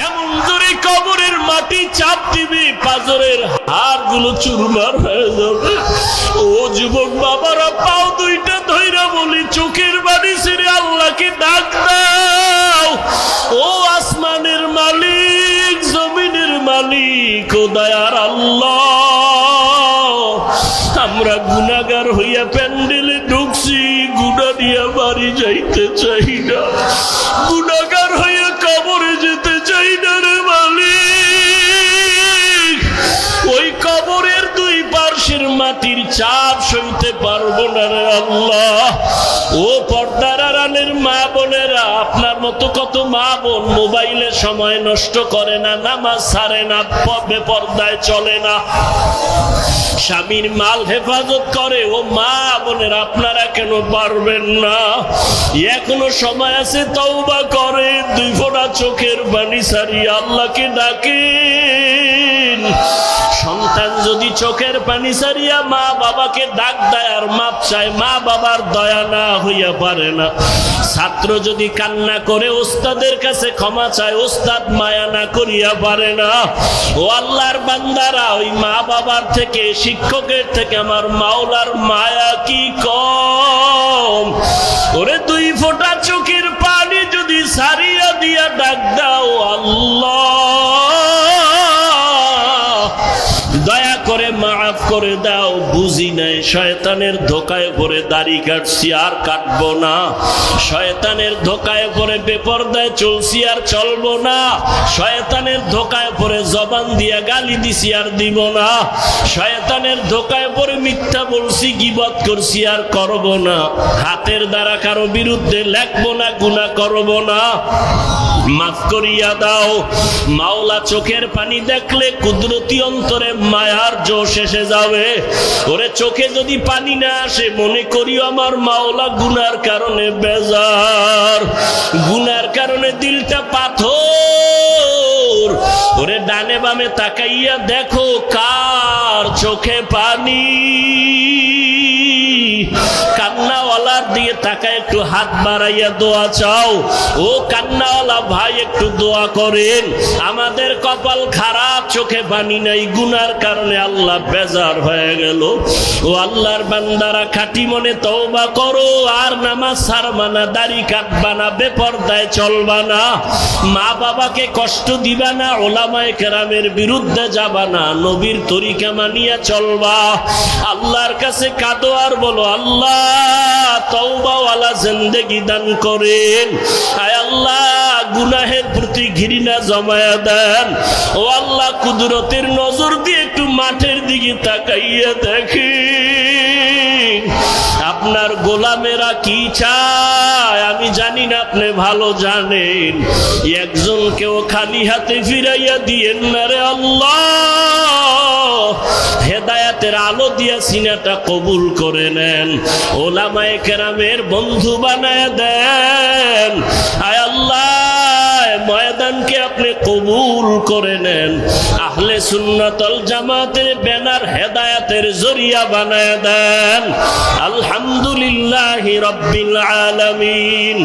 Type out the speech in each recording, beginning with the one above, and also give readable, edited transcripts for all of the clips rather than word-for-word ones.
এমন জোরে কবরের মাটি চাপ দিবে পাজরের হাড়গুলো চুরমার হয়ে যাবে। ও যুবক বাবারা, পাও দুইটা ধইরা বলি, চোখের বাড়ি ছেড়ে আল্লাহকে ডাক দাও। ও আসমানের মালিক, জমিনের মালিক, ও দয়ার আল্লাহ, আমরা গুনাহগার হইয়া প্যান্ডেলে ঢুকছি, গুনাহ নিয়ে বাড়ি যাইতে চাই না, গুনাহগার হইয়া কবরে যেতে চাই না রে মালিক। ওই কবরের দুই পার্শ্বের মাটির চাপ সইতে পারবো না রে আল্লাহ। ও পর্দার আড়ালের মা বোনেরা, আপনার মতো কত মা বোন মোবাইলে সময় নষ্ট করে না, নামাজ ছাড়ে না, বেপর্দায় চলে না, স্বামীর মাল হেফাজত করে। ও মা বোনের, আপনারা কেন পারবেন না? এখনো সময় আছে, তওবা করে দুই ফোঁটা চোখের পানি ছাড়িয়ে আল্লাহকে ডাকেন। সন্তান যদি চোখের পানি ছাড়িয়া মা বাবাকে ডাক দেয় আর মাপ চায়, মা বাবার দয়া না হইয়া পারে না। ছাত্র যদি কান্না করে ওস্তাদের কাছে ক্ষমা চায়, ওস্তাদ মায়া না করিয়া পারে না। ও আল্লাহর বান্দারা, ওই মা বাবার থেকে, শিক্ষকের থেকে আমার মাওলার মায়া কি কম? ওরে দুই ফোঁটা চোখের পানি যদি ছাড়িয়া দিয়া ডাক দাও, আল্লাহ দয়া করে মাফ করে দাও, বুঝি নাই, শয়তানের ধোকায় পড়ে দাড়ি কাটছি আর কাটবো না, শয়তানের ধোকায় পড়ে বেপরদায় চলছি আর চলবো না, শয়তানের ধোকায় পড়ে জবান দিয়া গালি দিছি আর দিব না, শয়তানের ধোকায় পড়ে মিথ্যা বলছি, গীবত করছি আর করব না, হাতের দ্বারা কারো বিরুদ্ধে লেখবো না, গুনাহ করব না, মাফ করিয়া দাও। মাওলা চোখের পানি দেখলে কুদরতি অন্তরে মায়ার জোশ এসে যাবে। ওরে চোখে যদি পানি না আসে, মনে করিও আমার মাওলা গুনার কারণে বেজার, গুনার কারণে দিলটা পাথর। ওরে ডানে বামে তাকাইয়া দেখো কার চোখে পানি। কান্নাওয়ালার দিয়ে তাকায় একটু হাত বাড়াইয়া দোয়া চাও। ও কান্নাওয়ালা ভাই, একটু দোয়া করেন। আমাদের কপাল খারাপ, চোখে পানি নাই, গুনার কারণে আল্লাহ বেজার হয়ে গেল। ও আল্লাহর বান্দারা, খাঁটি মনে তওবা করো, আর নামাজ ছাড়বা না, দাড়ি কাটবা না, বেপরদায় চলবা না, মা বাবাকে কষ্ট দিবা না, ওলামায়ে কেরামের বিরুদ্ধে যাবা না, নবীর তরিকা মানিয়া চলবা। আল্লাহর কাছে কাঁদো আর বলো, আল্লাহ তওবাওয়ালা জিন্দেগি দান করেন। আয় আল্লাহ, গুনাহের প্রতি ঘৃণা জমায়া দেন। ও আল্লাহ, কুদরতের নজর দিয়ে একটু মাঠের দিকে তাকাইয়া দেখেন, আপনার গোলামেরা কি চায় আমি জানি না, আপনি ভালো জানেন। একজনকেও খালি হাতে ফিরাইয়া দিয়েন না রে আল্লাহ। হেদায়াতের আলো দিয়া সিনাটা কবুল করে নেন, ওলামায়ে কেরামের বন্ধু বানায় দেন। আয় আল্লাহ, ময়দানকে আপনি কবুল করে নেন, আহলে সুন্নাত ওয়াল জামাতের ব্যানার হেদায়াতের জরিয়া বানায় দেন। আলহামদুলিল্লাহি রাব্বিল আলামিন,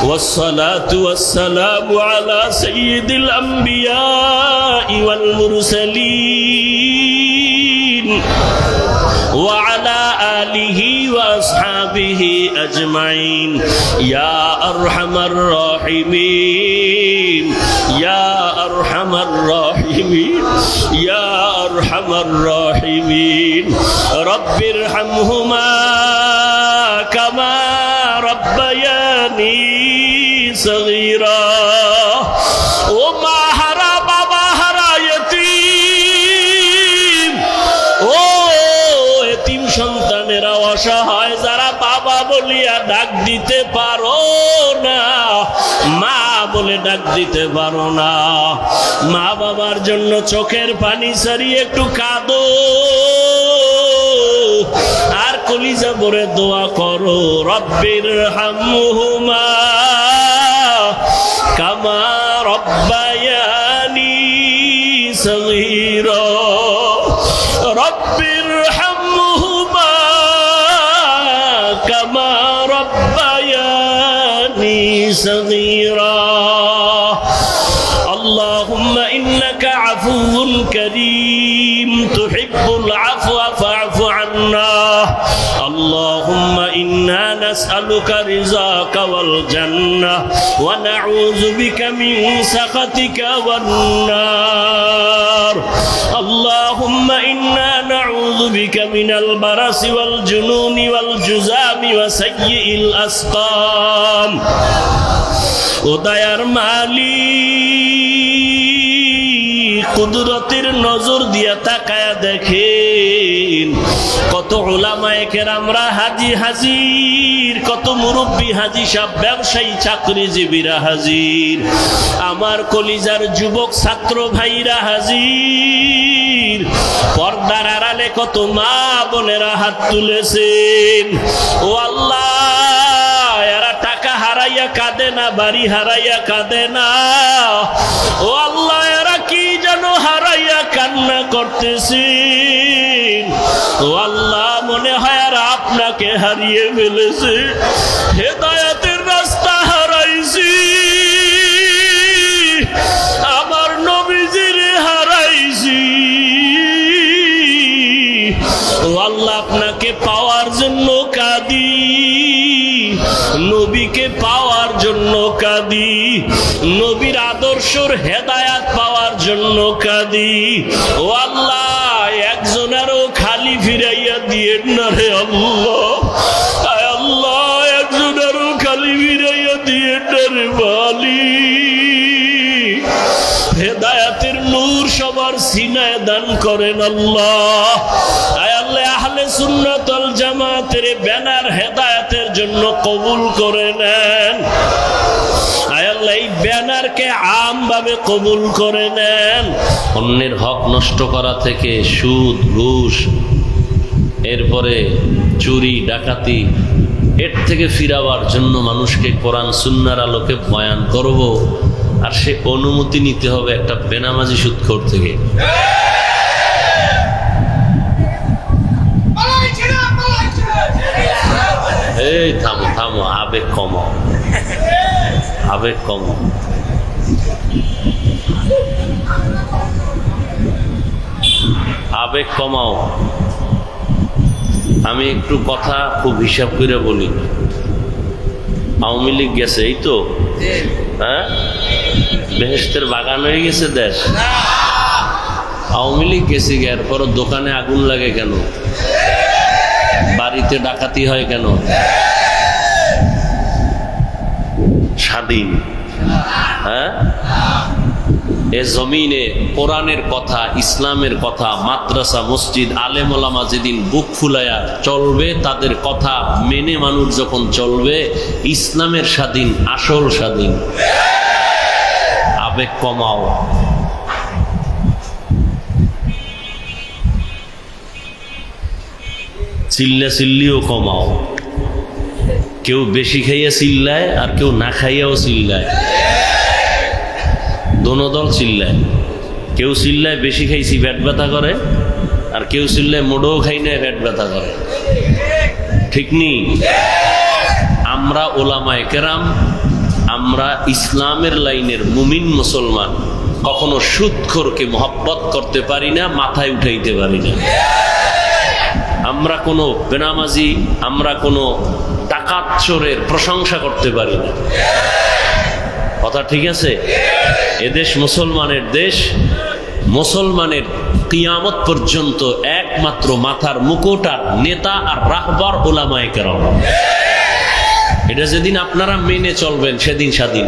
ওয়াসসালাতু ওয়াসসালামু আলা সাইয়্যিদিল আম্বিয়া ওয়াল মুরসালিন ওয়া আলা আলিহি ওয়া আসহাবিহি আজমাইন। ইয়া আরহামার রাহিমিন, ইয়া আরহামার রাহিমিন, ইয়া আরহামার রাহিমিন। রব্বিরহামহুমা কামা রব্বায়ানি সগীরা। ও মা হারা, বাবা হারা, ইতিম, ও এতিম সন্তানেরা অসহায়, যারা বাবা বলিয়া ডাক দিতে পারো না, মা বলে ডাক দিতে পারো না, মা বাবার জন্য চোখের পানি ছাড়িয়ে একটু কাঁদো আর কলিজা ভরে দোয়া করো। রব্বিরহামহুমা কামা রব্বায়ানি সগীরা। রব্বিরহামহুমা কামা রব্বায়ানি সগীরা। আল্লাহুম্মা ইন্নাকা আফুউন কারীম তুহিব্বুল আফওয়া ফা'ফু আন্না আল্লাহুম্মা ইন্না নাসআলুকা রিযাকা ওয়াল জান্নাহ ওয়া নাউযু বিকা মিন সাখাতিকা ওয়ান নার আল্লাহুম্মা ইন্না নাউযু বিকা মিনাল বারাসি ওয়াল জুনুনি ওয়াল জুযামি ওয়া সাইয়্যিল আসকাম। ও দয়ার মালিক, কুদরতের নজর দিয়া তাকায়া দেখেন কত উলামায়ে কেরামরা হাজি হাজির, কত মুরব্বী হাজি সাহেব, ব্যবসায়ী চাকরিজীবীরা হাজির, আমার কলিজার যুবক ছাত্র ভাইরা হাজির, পর্দার আড়ালে কত মা বোনেরা হাত তুলেছেন। ও আল্লাহ, এরা টাকা হারাইয়া কাঁদে না, বাড়ি হারাইয়া কাঁদে না। ও আল্লাহ, এরা কি যেন হারাইয়া কান্না করতেছেন। ও আল্লাহ, মনে হয় আর আপনাকে হারিয়ে ফেলেছে, হেদায়েতের রাস্তা হারাইছি, আমার নবীজির হারাইছি। ও আল্লাহ, আপনাকে পাওয়ার জন্য কাঁদি, নবীকে পাওয়ার জন্য কাঁদি, নবীর আদর্শর হেদায়াত পাওয়ার জন্য কাঁদি। ও আল্লাহ, একজনেরও খালি ফিরাইয়া দিয়েন না রে আল্লাহ। আয় আল্লাহ, একজনেরও খালি ফিরাইয়া দিয়েন না রে মালিক। হেদায়াতের নূর সবার সিনায় দান করেন আল্লাহ। আয় আল্লাহ, আহলে সুন্নাত ওয়াল জামাতের ব্যানার হেদায়াতের জন্য কবুল করে নেন। আয় আল্লাহ, এই ব্যানারকে আমভাবে কবুল করে নেন। অন্যের হক নষ্ট করা থেকে সুদ, ঘুষ, এরপরে চুরি, ডাকাতি, এর থেকে ফিরাবার জন্য মানুষকে কোরআন সুন্নাহর আলোকে বয়ান করব, আর সে অনুমতি নিতে হবে একটা বেনামাজি সুদখোর থেকে। এই থামো থামো, আবেগ কমাও, আবেগ কমাও। আবেগ কমাও। আমি একটু কথা খুব হিসাব করে বলি। আওয়ামী লীগ গেছে, এই তো, হ্যাঁ, বেহেশতের বাগান হয়ে গেছে দেশ। আওয়ামী লীগ গেছে, এরপর দোকানে আগুন লাগে কেন? বাড়িতে ডাকাতি হয় কেন? স্বাধীন, হ্যাঁ, এ জমিনে কোরআনের কথা, ইসলামের কথা, মাদ্রাসা, মসজিদ, আলেম ওলামা যেদিন বুক ফুলায়া চলবে, তাদের কথা মেনে মানুষ যখন চলবে, ইসলামের স্বাধীন, আসল স্বাধীন। আবেগ কমাও। চিল্লা চিল্লিও কমাও। কেউ বেশি খাইয়া চিল্লায়, আর কেউ না খাইয়াও চিল্লায়। দোনো দল চিল্লায়। কেউ চিল্লায় বেশি খাইছি পেট ব্যথা করে, আর কেউ চিল্লায় মোটেও খাই না পেট ব্যথা করে। ঠিক নেই? আমরা ওলামায়ে কেরাম, আমরা ইসলামের লাইনের মুমিন মুসলমান, কখনো সুদখোরকে মহব্বত করতে পারি না, মাথায় উঠাইতে পারি না। আমরা কোনো বেনামাজি, আমরা কোনো ডাকাত চোরের প্রশংসা করতে পারি না। কথা ঠিক আছে? এদেশ মুসলমানের দেশ। মুসলমানের কিয়ামত পর্যন্ত একমাত্র মাথার মুকুট আর নেতা আর রাহবার উলামায়ে কেরাম। এটা যেদিন আপনারা মেনে চলবেন, সেদিন স্বাধীন।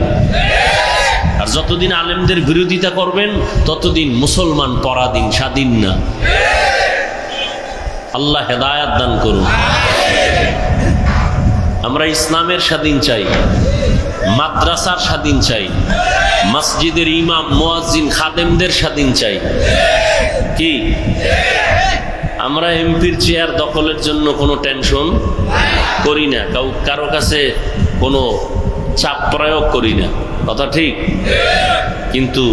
আর যতদিন আলেমদের বিরোধিতা করবেন, ততদিন মুসলমান পরাধীন, স্বাধীন না। আল্লাহ হেদায়াত দান করুন। আমরা ইসলামের স্বাধীন চাই, মাদ্রাসার স্বাধীন চাই, মসজিদের ইমাম, মুয়াজ্জিন, খাদেমদের স্বাধীন চাই। কি আমরা এমপির চেয়ার দখলের জন্য কোনো টেনশন করি না, কারো কাছে কোনো চাপ প্রয়োগ করি না। কথা ঠিক? কিন্তু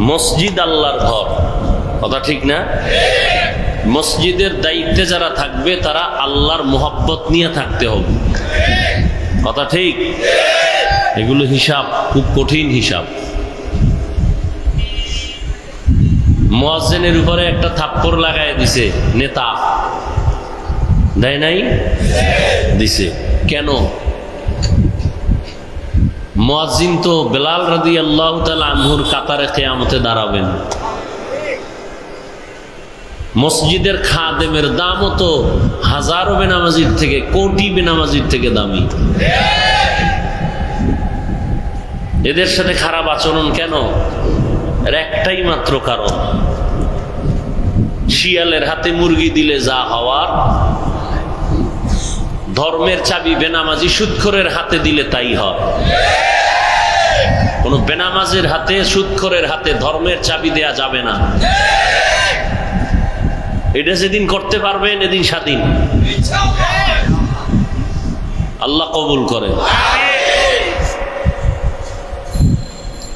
মসজিদ আল্লাহর ঘর। কথা ঠিক না? মসজিদের দায়িত্বে যারা থাকবে, তারা আল্লাহর মোহাব্বত নিয়ে থাকতে হবে। কথা ঠিক? এগুলো হিসাব খুব কঠিন হিসাব। মুয়াজ্জিনের উপরে একটা থাপ্পড় লাগায় দিছে নেতা, দেয় নাই? দিছে। কেন? মুয়াজ্জিন তো বেলাল রাদিয়াল্লাহু তাআলা আনহুর কাতারে কিয়ামতে দাঁড়াবেন। মসজিদের খাদেমের দামও তো হাজারো বেনামাজির থেকে, কোটি বেনামাজির থেকে দামি। এদের সাথে খারাপ আচরণ কেন? এর একটাই মাত্র কারণ, শিয়ালের হাতে মুরগি দিলে যা হওয়ার, ধর্মের চাবি বেনামাজি সুদখোরের হাতে দিলে তাই হয়। কোন বেনামাজের হাতে, সুদখোরের হাতে ধর্মের চাবি দেয়া যাবে না। এটা যেদিন করতে পারবেন এদিন স্বাধীন, আল্লাহ কবুল করে।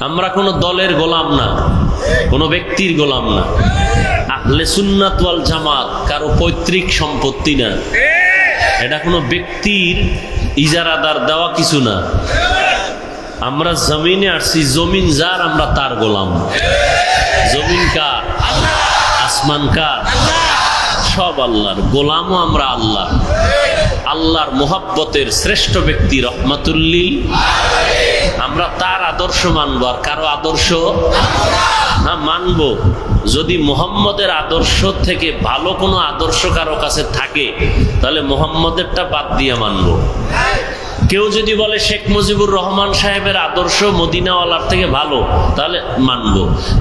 আমরা কোন দলের গোলাম না, কোন ব্যক্তির গোলাম না। আহলে সুন্নাত ওয়াল জামাত কারো পৈতৃক সম্পত্তি না, এটা কোনো ব্যক্তির ইজারাদার দেওয়া কিছু না। আমরা জমিনে আসছি, জমিন যার আমরা তার গোলাম। জমিন কার? আসমান কার? সব আল্লাহর। গোলামও আমরা আল্লাহ। আল্লাহর মোহাব্বতের শ্রেষ্ঠ ব্যক্তি রহমাতুল্লিল, আমরা তার আদর্শ মানবো, আর কারো আদর্শ না মানবো। যদি মুহাম্মদের আদর্শ থেকে ভালো কোনো আদর্শ কারো কাছে থাকে তাহলে মুহাম্মদেরটা বাদ দিয়ে মানবো। কেউ যদি বলে শেখ মুজিবুর রহমান সাহেবের আদর্শ মদিনাওয়ালার থেকে ভালো, তাহলে মানব।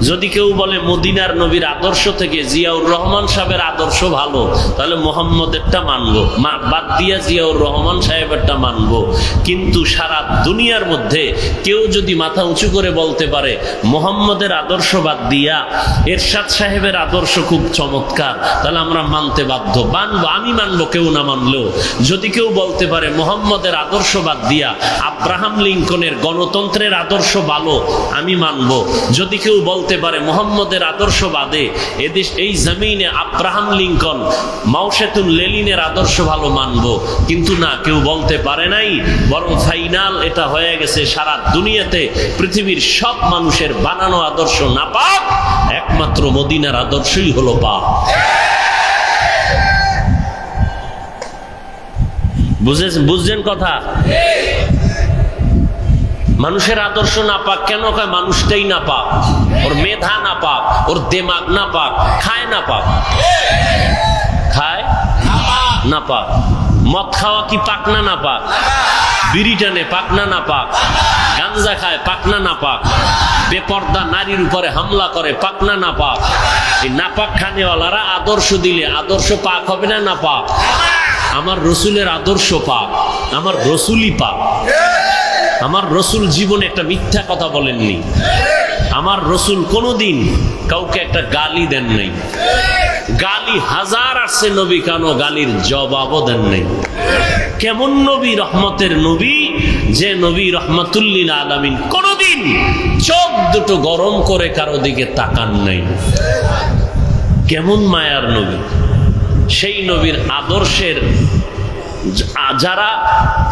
যদি কেউ বলে মদিনার নবীর আদর্শ থেকে জিয়াউর রহমান সাহেবের আদর্শ ভালো, তাহলে মুহাম্মদেরটা মানব, বাদ দিয়া জিয়াউর রহমান সাহেবেরটা মানব। কিন্তু সারা দুনিয়ার মধ্যে কেউ যদি মাথা উঁচু করে বলতে পারে মুহাম্মদের আদর্শ বাদ দিয়া এরশাদ সাহেবের আদর্শ খুব চমৎকার, তাহলে আমরা মানতে বাধ্য, মানবো। আমি মানবো, কেউ না মানলেও। যদি কেউ বলতে পারে মুহাম্মদের আদর্শ বাদ দিয়া আব্রাহাম লিঙ্কনের গণতন্ত্রের আদর্শ ভালো, আমি মানব। যদি কেউ বলতে পারে মুহাম্মদের আদর্শ বাদে এদেশ, এই জমিনে আব্রাহাম লিঙ্কন, মাওশেতুন লেনিনের আদর্শ ভালো, মানব। কিন্তু না, কেউ বলতে পারে নাই, বরং ফাইনাল এটা হয়ে গেছে সারা দুনিয়াতে পৃথিবীর সব মানুষের বানানো আদর্শ নাপাক, একমাত্র মদিনার আদর্শই হলো পাক। বুঝছেন কথা? মানুষের আদর্শ না পাক কেন কয়? মানুষটাই না পাক, ওর মেধা না পাক, ওর দেমাগ না পাক, খায় না পাক। খায় না পাক। মদ খাওয়া কি পাক না না পাক? বিড়ি টানে পাক না না পাক? গাঞ্জা খায় পাক না না পাক? বেপর্দা নারীর উপরে হামলা করে পাক না না পাক? এই নাপাক খানেওয়ালারা আদর্শ দিলে আদর্শ পাক হবে না না পাক? আমার রসুলের আদর্শ পাক, আমার রসুলই পাক। আমার রসুল জীবনে একটা মিথ্যা কথা বলেননি। আমার রসুল কোনোদিন কাউকে একটা গালি দেন নাই। গালি হাজার আসছে নবী, কেন গালির জবাবও দেন নাই। কেমন নবী? রহমতের নবী, যে নবী রহমাতুল্লিল আলামিন, কোনোদিন চোখ দুটো গরম করে কারো দিকে তাকান নাই। কেমন মায়ার নবী! সেই নবীর আদর্শের যারা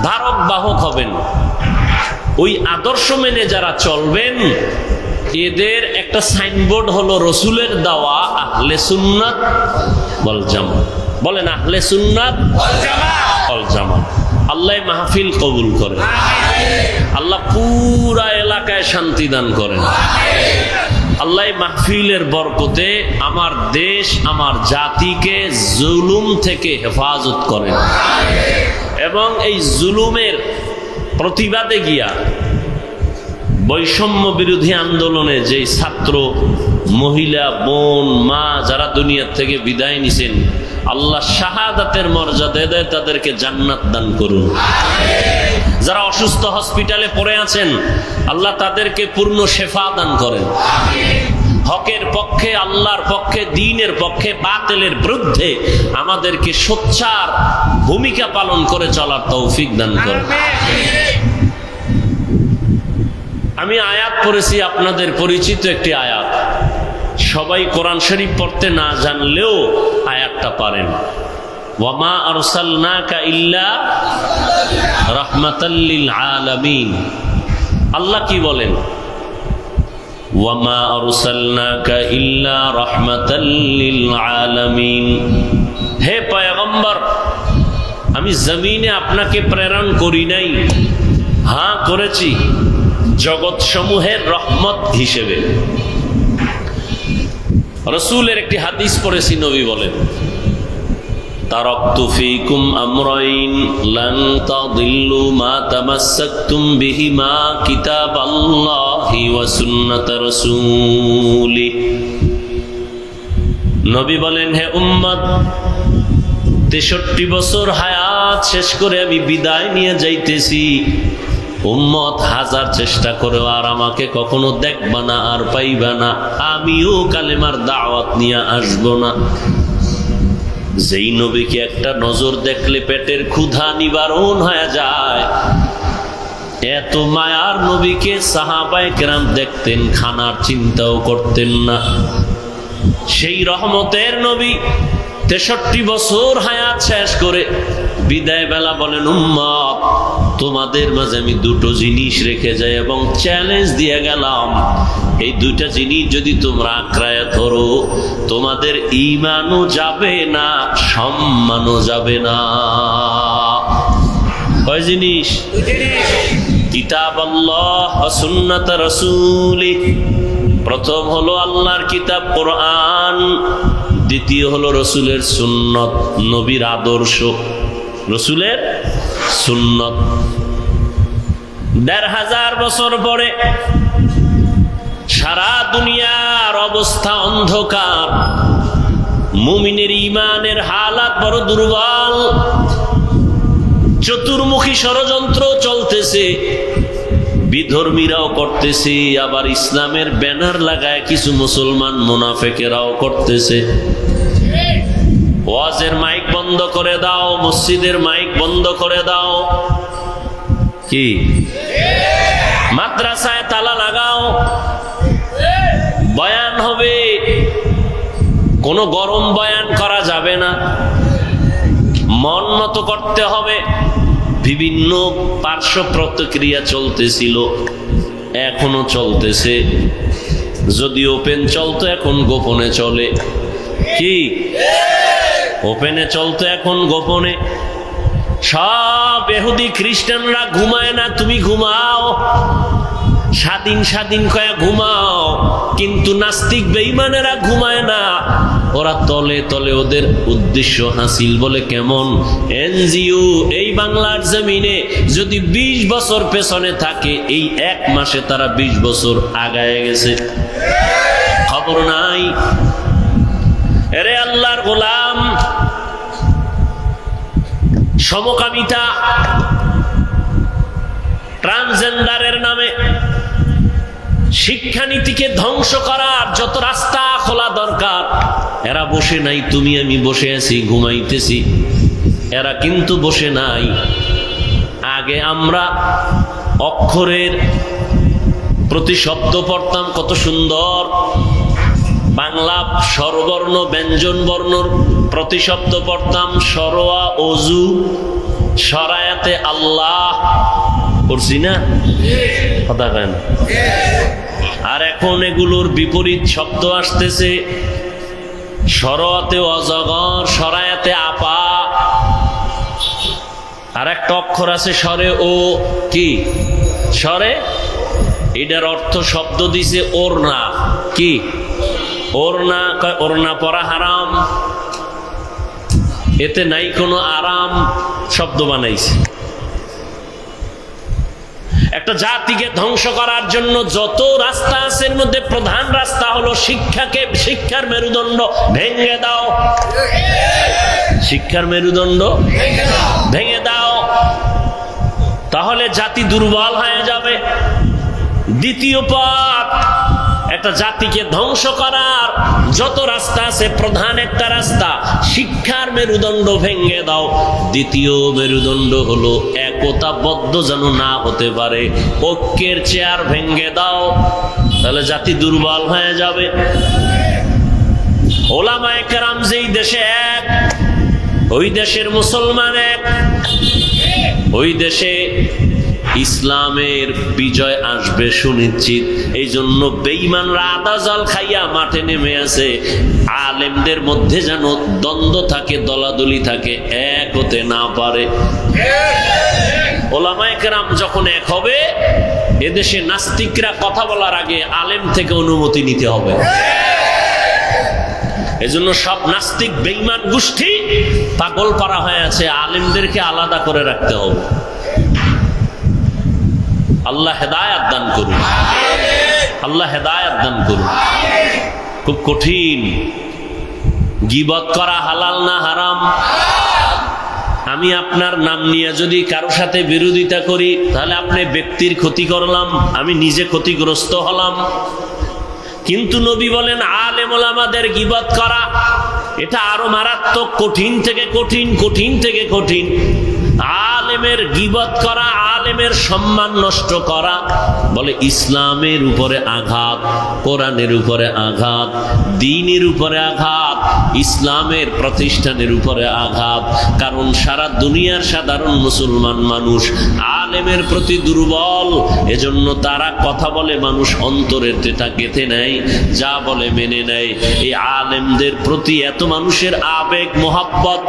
ধারক বাহক হবেন, ওই আদর্শ মেনে যারা চলবেন, এদের একটা সাইনবোর্ড হলো রসুলের দেওয়া আহলে সুন্নাত ওয়াল জামাত। বলেন আহলে সুন্নাত ওয়াল জামাত। আল্লাহ মাহফিল কবুল করেন, আল্লাহ পুরা এলাকায় শান্তি দান করেন। আল্লাহ মাহফিলের বরকতে আমার দেশ, আমার জাতিকে জুলুম থেকে হেফাজত করেন, এবং এই জুলুমের প্রতিবাদে গিয়া বৈষম্য বিরোধী আন্দোলনে যে ছাত্র, মহিলা, বোন, মা যারা দুনিয়ার থেকে বিদায় নিছেন, আল্লাহ শাহাদাতের মর্যাদা দেয়, তাদেরকে জান্নাত দান করুন। যারা অসুস্থ হসপিটালে পড়ে আছেন, আল্লাহ তাদেরকে পূর্ণ শেফা দান করেন। হকের পক্ষে, আল্লাহর পক্ষে, দ্বীনের পক্ষে, বাতিলের বিরুদ্ধে আমাদেরকে সোচ্চার ভূমিকা পালন করে চলার তৌফিক দান করেন। আমি আয়াত পড়েছি, আপনাদের পরিচিত একটি আয়াত। সবাই কোরআন শরীফ পড়তে না জানলেও আয়াতটা পারেন। ওয়ামা আরসালনাকা ইল্লা রাহমাতাল লিল আলামিন। আল্লাহ কি বলেন? ওয়ামা আরসালনাকা ইল্লা রাহমাতাল লিল আলামিন। হে পয়গম্বর, আমি জমিনে আপনাকে প্রেরণ করি নাই, হ্যাঁ করেছি জগৎ সমূহের রহমত হিসেবে। রাসূলের একটি হাদিস পড়েছি, নবী বলেন, তারাকতু ফীকুম আমরাইন লান তাদিল্লু মা তামাসসাকতুম বিহিমা কিতাবাল্লাহি ওয়া সুন্নাত রাসূলি। নবী বলেন, হে উম্মত, 63 বছর হায়াত শেষ করে আমি বিদায় নিয়ে যাইতেছি। উম্মত হাজার চেষ্টা করেও আর আমাকে কখনো দেখবা না, আর পাইবা না। আমিও কালেমার দাওয়াত নিয়ে আসবো না। যেই নবীকে একটা নজর দেখলে পেটের ক্ষুধা নিবারণ হয়ে যায়, এত মায়ার নবীকে সাহাবায়ে কেরাম দেখতেন, খানার চিন্তাও করতেন না। সেই রহমতের নবী 63 বছর হায়াত শেষ করে বিদায় বেলা বলেন, উম্মত, তোমাদের মাঝে আমি দুটো জিনিস রেখে যাই এবং চ্যালেঞ্জ দিয়ে গেলাম, এই দুইটা জিনিস যদি তোমরা আঁকড়ায় ধরো, তোমাদের ঈমানও যাবে না, সম্মানও যাবে না। কয় জিনিস? কিতাব আল্লাহ ওয়া সুন্নাত রাসূলি। প্রথম হলো আল্লাহর কিতাব কোরআন, দ্বিতীয় হলো রসুলের সুন্নত, নবীর আদর্শ, রসুলের সুন্নত। ১৫০০ বছর পরে সারা দুনিয়ার অবস্থা অন্ধকার, মুমিনের ঈমানের হালাত বড় দুর্বল, চতুর্মুখী ষড়যন্ত্র চলতেছে, বিধর্মীরাও করতেছে, আবার ইসলামের ব্যানার লাগায় কিছু মুসলমান মুনাফিকেরাও করতেছে। ওয়াজের মাইক বন্ধ করে দাও, মসজিদের মাইক বন্ধ করে দাও, কি মাদ্রাসায় তালা লাগাও, বয়ান হবে, কোনো গরম বয়ান করা যাবে না, মন মতো করতে হবে। বিভিন্ন পার্শ্ব প্রতিক্রিয়া চলতেছিল, এখনো চলতেছে। যদি ওপেন চলতো, এখন গোপনে চলে। কি ওপেনে চলতো, এখন গোপনে। সব ইহুদি খ্রিস্টানরা ঘুমায় না, তুমি ঘুমাও, স্বাধীন স্বাধীন কয়া ঘুমাও, কিন্তু নাস্তিক বেঈমানেরা ঘুমায় না। ওরা তলে তলে ওদের উদ্দেশ্য হাসিল বলে কেমন? এনজিও এই বাংলার জমিনে যদি 20 বছর পেছনে থাকে, এই 1 মাসে তারা 20 বছর আগায় গেছে, খবর নাই। এরে আল্লাহর গোলাম, সমকামিতা, ট্রান্সজেন্ডারের নামে শিক্ষানীতিকে ধ্বংস করার যত রাস্তা খোলা দরকার, এরা বসে নাই। তুমি আমি বসে আছি, ঘুমাইতেছি, এরা কিন্তু বসে নাই। আগে আমরা অক্ষরের প্রতি শব্দ পড়তাম, কত সুন্দর। বাংলা স্বরবর্ণ ব্যঞ্জন বর্ণর প্রতি শব্দ পড়তাম, সরোয়া অজু, সরায়াতে আল্লাহ পড়ছি না? কথা কেন? আর এখন এগুলোর বিপরীত শব্দ আসতেছে, সরোয়াতে অজগর, সরায়াতে আপা। আর একটা অক্ষর আছে সরে ও, কি সরে? এটার অর্থ শব্দ দিছে ওড়না। কি ওড়না? ওড়না পরা হারাম, এতে নাই কোনো আরাম, শব্দ বানাইছে। একটা জাতিকে ধ্বংস করার জন্য যত রাস্তা আছে, এর মধ্যে প্রধান রাস্তা হলো শিক্ষার মেরুদণ্ড ভেঙে দাও। শিক্ষার মেরুদণ্ড ভেঙে দাও, তাহলে জাতি দুর্বল হয়ে যাবে। দ্বিতীয় পথ, একটা জাতিকে ধ্বংস করার যত রাস্তা আছে, প্রধান একটা রাস্তা শিক্ষার মেরুদণ্ড ভেঙে দাও। দ্বিতীয় মেরুদণ্ড হলো একতাবদ্ধ যেন না হতে পারে, ঐক্যের চেয়ার ভেঙে দাও, তাহলে জাতি দুর্বল হয়ে যাবে। ওলামায়ে কেরাম যেই দেশে এক, ওই দেশের মুসলমান এক, ওই দেশে ইসলামের বিজয় আসবে সুনিশ্চিত। এই জন্য বেঈমানরা আদা জল খাইয়া মাঠে নেমে আছে। আলেমদের মধ্যে যেন দ্বন্দ্ব থাকে, দলাদলি থাকে, এক হতে না পারে। ওলামায়ে কেরাম যখন এক হবে, এদেশে নাস্তিকরা কথা বলার আগে আলেম থেকে অনুমতি নিতে হবে। এজন্য সব নাস্তিক বেঈমান গোষ্ঠী পাগল পারা হয়ে আছে, আলেমদেরকে আলাদা করে রাখতে হবে। আল্লাহ হেদায়েত দান করুন, আল্লাহ হেদায়েত দান করুন। খুব কঠিন। গীবত করা হালাল না হারাম? আমি আপনার নাম নিয়ে যদি কারো সাথে বিরোধিতা করি, তাহলে আপনি ব্যক্তির ক্ষতি করলাম, আমি নিজে ক্ষতিগ্রস্ত হলাম। কিন্তু নবী বলেন আলেম ওলামাদের গীবত করা এটা আরো মারাত্মক, কঠিন থেকে কঠিন, কঠিন থেকে কঠিন। আলেমের গীবত করা, আলেমের সম্মান নষ্ট করা, বলে ইসলামের উপরে আঘাত, কোরআনের উপরে আঘাত, দ্বীনের উপরে আঘাত, ইসলামের প্রতিষ্ঠানের উপরে আঘাত। কারণ সারা দুনিয়ার সাধারণ মুসলমান মানুষ আলেমের প্রতি দুর্বল। এজন্য তারা কথা বলে মানুষ অন্তরের যেটা গেঁথে নেয়, যা বলে মেনে নেয়। এই আলেমদের প্রতি এত মানুষের আবেগ মোহাব্বত,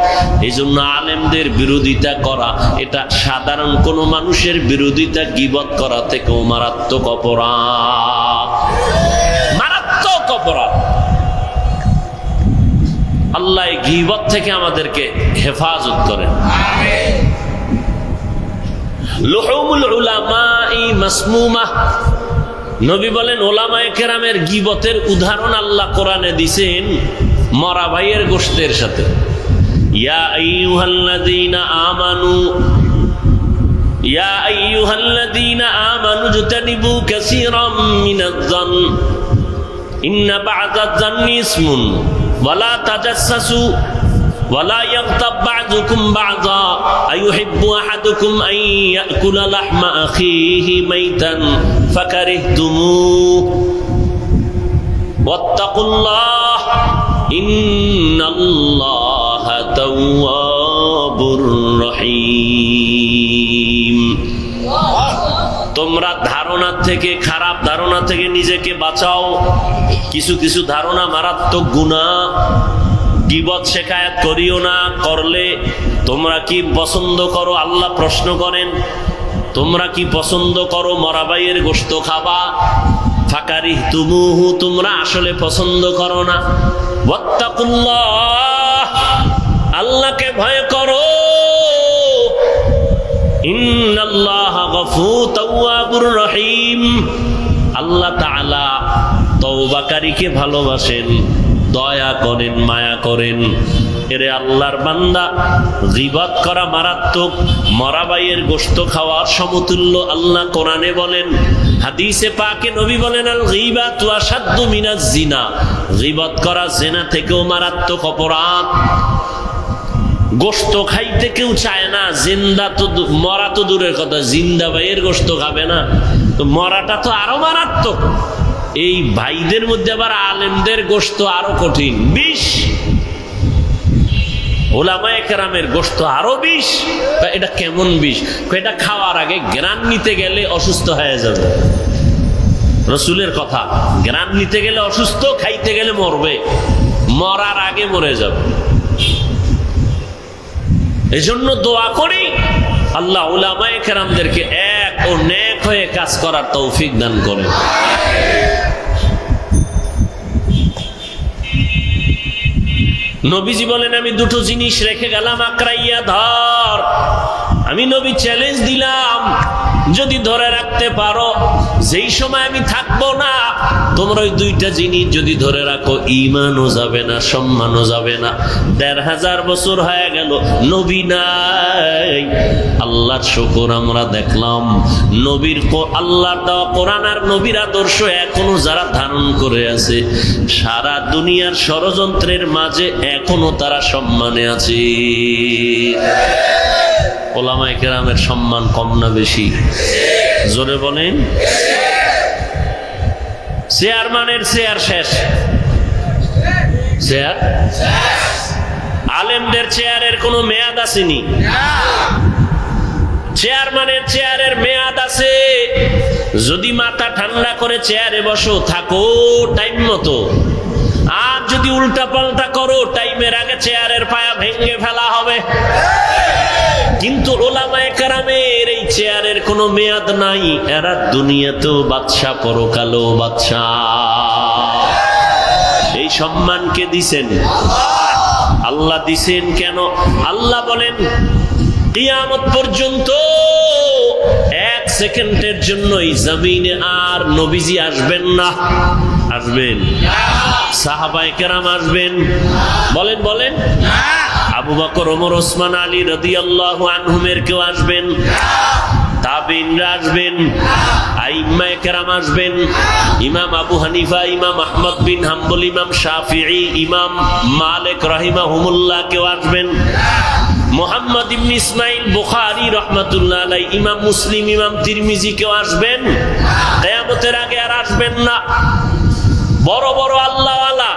এই জন্য আলেমদের বিরোধিতা করা এটা সাধারণ কোনো মানুষের বিরোধিতা গীবত করা থেকেও মারাত্মক অপরাধ, মারাত্মক অপরাধ। আল্লাহ গীবত থেকে আমাদেরকে হেফাজত করেন। লুহুমুল উলামাই মাসমুমাহ, নবী বলেন ওলামায়ে কেরামের গীবতের উদাহরণ আল্লাহ কোরআনে দিয়েছেন মরা ভাইয়ের গোশতের সাথে। ইয়া আইয়ুহাল্লাযীনা আমানু, ইয়া আইয়ুহাল্লাযীনা আমানু জতানিবু কাসীরাম মিনাজ-যান ইন্না বা'দাজ-যান্নি ইসমুন ওয়ালা তাজাসসু ওয়ালা ইয়াগতাব বা'যুকুম বা'যা আইয়ুহিব্বু আহাদুকুম আন ইয়াকুলা লাহমা আখিহি মাইতান ফাকারিহতুমুহু ওয়াত্তাকুল্লাহ ইন্নাল্লাহা তাওয়াবুর রহিম। তোমরা ধারণা থেকে, খারাপ ধারণা থেকে নিজেকে বাঁচাও। কিছু কিছু ধারণা মারাত্মক গুনাহ, গীবত শিকায়াত করিও না। করলে তোমরা কি পছন্দ করো? আল্লাহ প্রশ্ন করেন, তোমরা কি পছন্দ করো মরা ভাইয়ের গোশত খাবা? ফাকারিহতুমুহু, তোমরা আসলে পছন্দ করো না। ওয়াত্তাকুল্লাহ, আল্লাহকে ভয় করো। ইন্নাল্লাহা গফুর তাওয়াবুর রহিম, আল্লাহ তাআলা তওবাকারীকে ভালোবাসেন, দয়া করেন, মায়া করেন। এরে আল্লাহর বান্দা, গীবত করা মারাত্মক, মরা ভাইয়ের গোশত খাওয়ার সমতুল্য আল্লাহ কোরআনে বলেন। হাদিসে পাকে নবী বলেন আল গীবাতু আশাদ্দু মিনাজ জিনা, গীবত করা জিনা থেকেও মারাত্মক অপরাধ। গোশত খাইতে কেউ চায় না, জিন্দা তো, মরা তো দূরের কথা, জিন্দা ভাইয়ের গোশত খাবে না, তো মরাটা তো আরো মারাত্মক। এই ভাইদের মধ্যে আবার আলেমদের গোশত আরো কঠিন, বিষ। ওলামায়ে কেরামের গোশত আরো বিষ। এটা কেমন বিষ? এটা খাওয়ার আগে ঘ্রাণ নিতে গেলে অসুস্থ হয়ে যাবে। রসুলের কথা, ঘ্রাণ নিতে গেলে অসুস্থ, খাইতে গেলে মরবে, মরার আগে মরে যাবে। এজন্য দোয়া করি আল্লাহ উলামায়ে কেরামদেরকে এক ও নেক হয়ে কাজ করার তৌফিক দান করেন। নবীজি বলেন আমি দুটো জিনিস রেখে গেলাম, আকরাইয়া ধর। আমি নবী চ্যালেঞ্জ দিলাম, যদি ধরে রাখতে পারো, যেই সময় আমি থাকবো না, তোমরা ওই দুইটা জিনিস যদি ধরে রাখো, ঈমানও যাবে না, সম্মানও যাবে না। ১৫০০ বছর হয়ে গেল, নবী নাই। আল্লাহর শুকর আমরা দেখলাম, নবীর আল্লাহর দেওয়া কোরআন আর নবীর আদর্শ এখনো যারা ধারণ করে আছে, সারা দুনিয়ার ষড়যন্ত্রের মাঝে এখনো তারা সম্মানে আছে। ওলামায়ে কেরামের সম্মান কম না বেশি? জোরে বলেন। চেয়ারম্যানের চেয়ার শেষ, চেয়ার, আলেমদের চেয়ারের কোনো মেয়াদ আসেনি। চেয়ারম্যানের চেয়ারের মেয়াদ আছে, যদি মাথা ঠান্ডা করে চেয়ারে বসো থাকো টাইম মতো, আর যদি উল্টা পাল্টা করো টাইমের আগে চেয়ারের পায়া ভেঙে ফেলা হবে। কিন্তু ওলামায়ে কেরামের এই চেয়ারের কোনো মেয়াদ নাই, এরা দুনিয়াতেও বাদশা, পরকালেও বাদশা। এই সম্মান কে দিছেন? আল্লাহ দিছেন। কেন? আল্লাহ বলেন কিয়ামত পর্যন্ত এক সেকেন্ডের জন্য এই জমিনে আর নবীজি আসবেন না। আসবেন? সাহাবায়ে কেরাম আসবেন? বলেন বলেন। আবু বকর, ওমর, ওসমান, আলী রাদিয়াল্লাহু আনহুমের কেউ আসবেন? তাবিঈনরা আসবেন, আইম্মায়ে কেরাম আসবেন, ইমাম আবু হানিফা, ইমাম আহমদ বিন হাম্বল, ইমাম শাফিঈ, ইমাম মালিক রাহিমাহুমুল্লাহ কেউ আসবেন, মুহাম্মদ ইবনে ইসমাইল বুখারী রাহমাতুল্লাহ আলাইহি, ইমাম মুসলিম, ইমাম তিরমিজি কেউ আসবেন? কিয়ামতের আগে আর আসবেন না। বড় বড় আল্লাহওয়ালা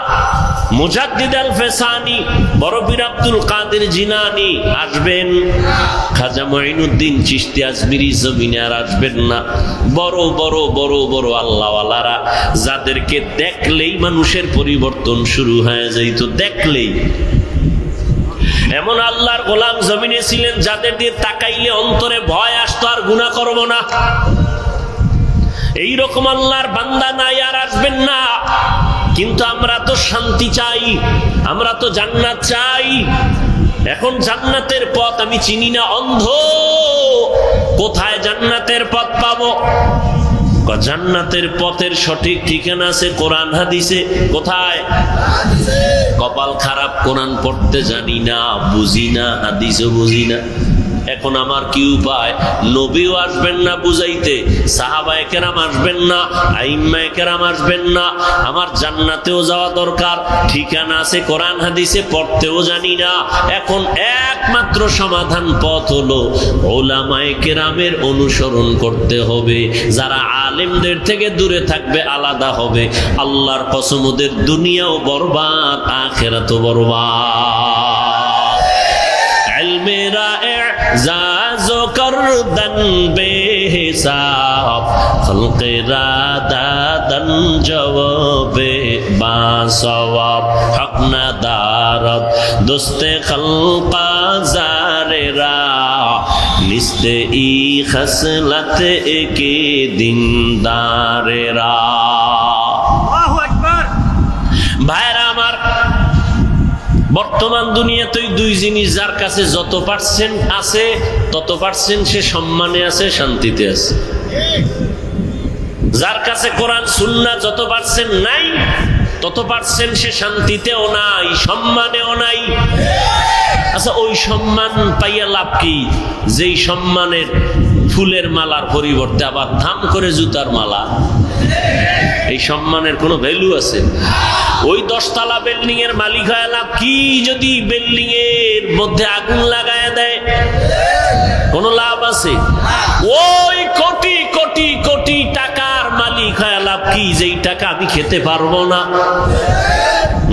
মুজাদ্দিদ আল ফেসানি, বড় পীর আব্দুল কাদের জিলানী আসবেন, খাজা মুঈনুদ্দিন চিশতি আজমিরি জমিনে আর আসবেন না। বড় বড় বড় বড় আল্লাহওয়ালারা, যাদেরকে দেখলেই মানুষের পরিবর্তন শুরু হয়ে যাইত, দেখলেই। এমন আল্লাহর গোলাম জমিনে ছিলেন যাদের দিয়ে তাকাইলে অন্তরে ভয় আসতো, আর গুনাহ করব না। এইরকম আল্লাহর বান্দা নাই, আর আসবেন না। কিন্তু আমরা তো শান্তি চাই, আমরা তো জান্নাত চাই। এখন জান্নাতের পথ আমি চিনি না, অন্ধ। কোথায় জান্নাতের পথ পাবো? জান্নাতের পথের সঠিক ঠিকানা আছে কোরআন হাদিসে। কোথায়? কপাল খারাপ, কোরআন পড়তে জানি না, বুঝি না, হাদিসও বুঝি না। এখন আমার কি উপায়? নবীও আসবেন না বুঝাইতে, সাহাবায়ে কেরাম আসবেন না, আইম্মায়ে কেরাম আসবেন না। আমার জান্নাতেও যাওয়া দরকার, ঠিকানা আছে কোরআন হাদিসে, পড়তেও জানি না। এখন একমাত্র সমাধান পথ হলো উলামায়ে কেরামের অনুসরণ করতে হবে। যারা আলেমদের থেকে দূরে থাকবে, আলাদা হবে, আল্লাহর কসম ওদের দুনিয়াও বরবাদ, আখিরাতও বরবাদ। ইলমেরা ইজাজো করদন বেহিসাব, খলকেরা দাদন জওয়াবে বাসওয়াব, হক না দারত দোস্তে খলকা জারেরা, নিস্তে ই খসলত একে দিনদারেরা। আল্লাহু আকবার। ভাইরা আমার, বর্তমান দুনিয়াতে দুই জিনিস, যার কাছে যত পার্সেন্ট আছে তত পার্সেন্ট সে সম্মানে আছে, শান্তিতে আছে। যার কাছে কোরআন সুন্নাহ যত পার্সেন্ট নাই তত পার্সেন্ট সে শান্তিতেও নাই, সম্মানেও নাই। আচ্ছা, ওই সম্মান পাইয়া লাভ কি? যেই সম্মানের ফুলের মালার পরিবর্তে আবার দাম করে জুতার মালা, এই সম্মানের কোনো ভ্যালু আছে? ওই 10 তলা বিল্ডিং এর মালিক হয়ে লাভ কি যদি বিল্ডিং এর মধ্যে আগুন লাগায় দেয়? কোন লাভ আছে? ওই কোটি কোটি কোটি টাকার মালিক হয়ে লাভ কি, যেই টাকা আমি খেতে পারবো না?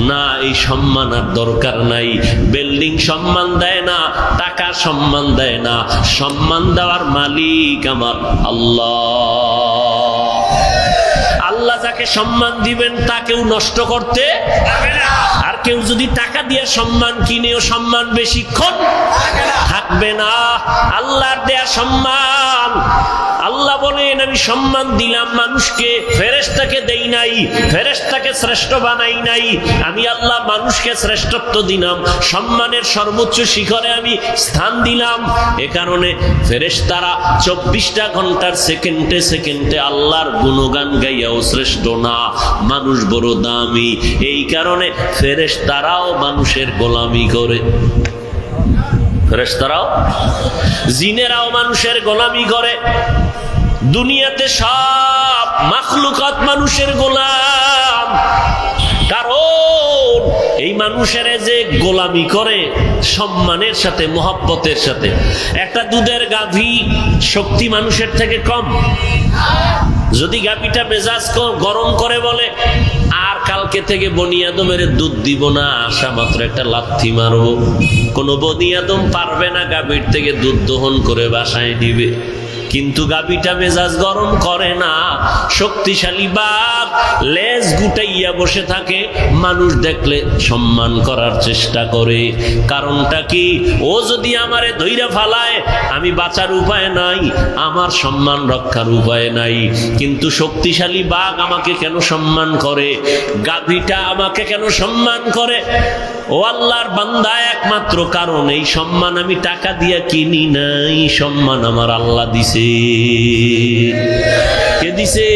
না, এই সম্মান আর দরকার নাই। বিল্ডিং সম্মান দেয় না, টাকা সম্মান দেয় না, সম্মান দেওয়ার মালিক আমার আল্লাহ। আল্লাহ যাকে সম্মান দিবেন তাকেও নষ্ট করতে পারবে না। আর কেউ যদি টাকা দিয়ে সম্মান কিনেও সম্মান বেশিক্ষণ থাকবে না। আল্লাহর দেয়া সম্মান, আল্লাহ বলেন আমি সম্মান দিলাম মানুষকে, ফেরেশতাকে দেই নাই, ফেরেশতাকে শ্রেষ্ঠ বানাই নাই। আমি আল্লাহ মানুষকে শ্রেষ্ঠত্ব দিলাম, সম্মানের সর্বোচ্চ শিখরে আমি স্থান দিলাম। এ কারণে ফেরেশতারা 24টা ঘন্টার সেকেন্ডে সেকেন্ডে আল্লাহর গুণগান গাইয়াও শ্রেষ্ঠ না, মানুষ বড় দামি। এই কারণে ফেরেশতারাও মানুষের গোলামি করে। ফেরেশতারাও, জিনেরাও মানুষের গোলামি করে। দুনিয়াতে সব মাখলুকাত মানুষের গোলাম, কারণ এই মানুষের যে গোলামি করে সম্মানের সাথে, মোহাব্বতের সাথে। একটা দুধের গাভী শক্তি মানুষের থেকে কম। যদি গাভীটা মেজাজ গরম করে বলে আর কালকে আজকে থেকে বনি আদমের দুধ দিব না, আসা মাত্র একটা লাথি মারবো। কোনো বনি আদম পারবে না গাভীর থেকে দুধ দহন করে বাসায় নিবে। কিন্তু গাভীটা মেজাজ গরম করে না, শক্তিশালী বাঘ লেজ গুটাইয়া বসে থাকে, মানুষ দেখলে সম্মান করার চেষ্টা করে। কারণটা কি? ও যদি আমারে ধইরা ফালায়, আমি বাঁচার উপায় নাই, আমার সম্মান রক্ষার উপায় নাই। কিন্তু শক্তিশালী বাঘ আমাকে কেন সম্মান করে? গাভীটা আমাকে কেন সম্মান করে? ও আল্লাহর বান্দা, একমাত্র কারণ এই সম্মান আমি টাকা দিয়া কিনি নাই, সম্মান আমার আল্লাহ দিছে। কে দিছে?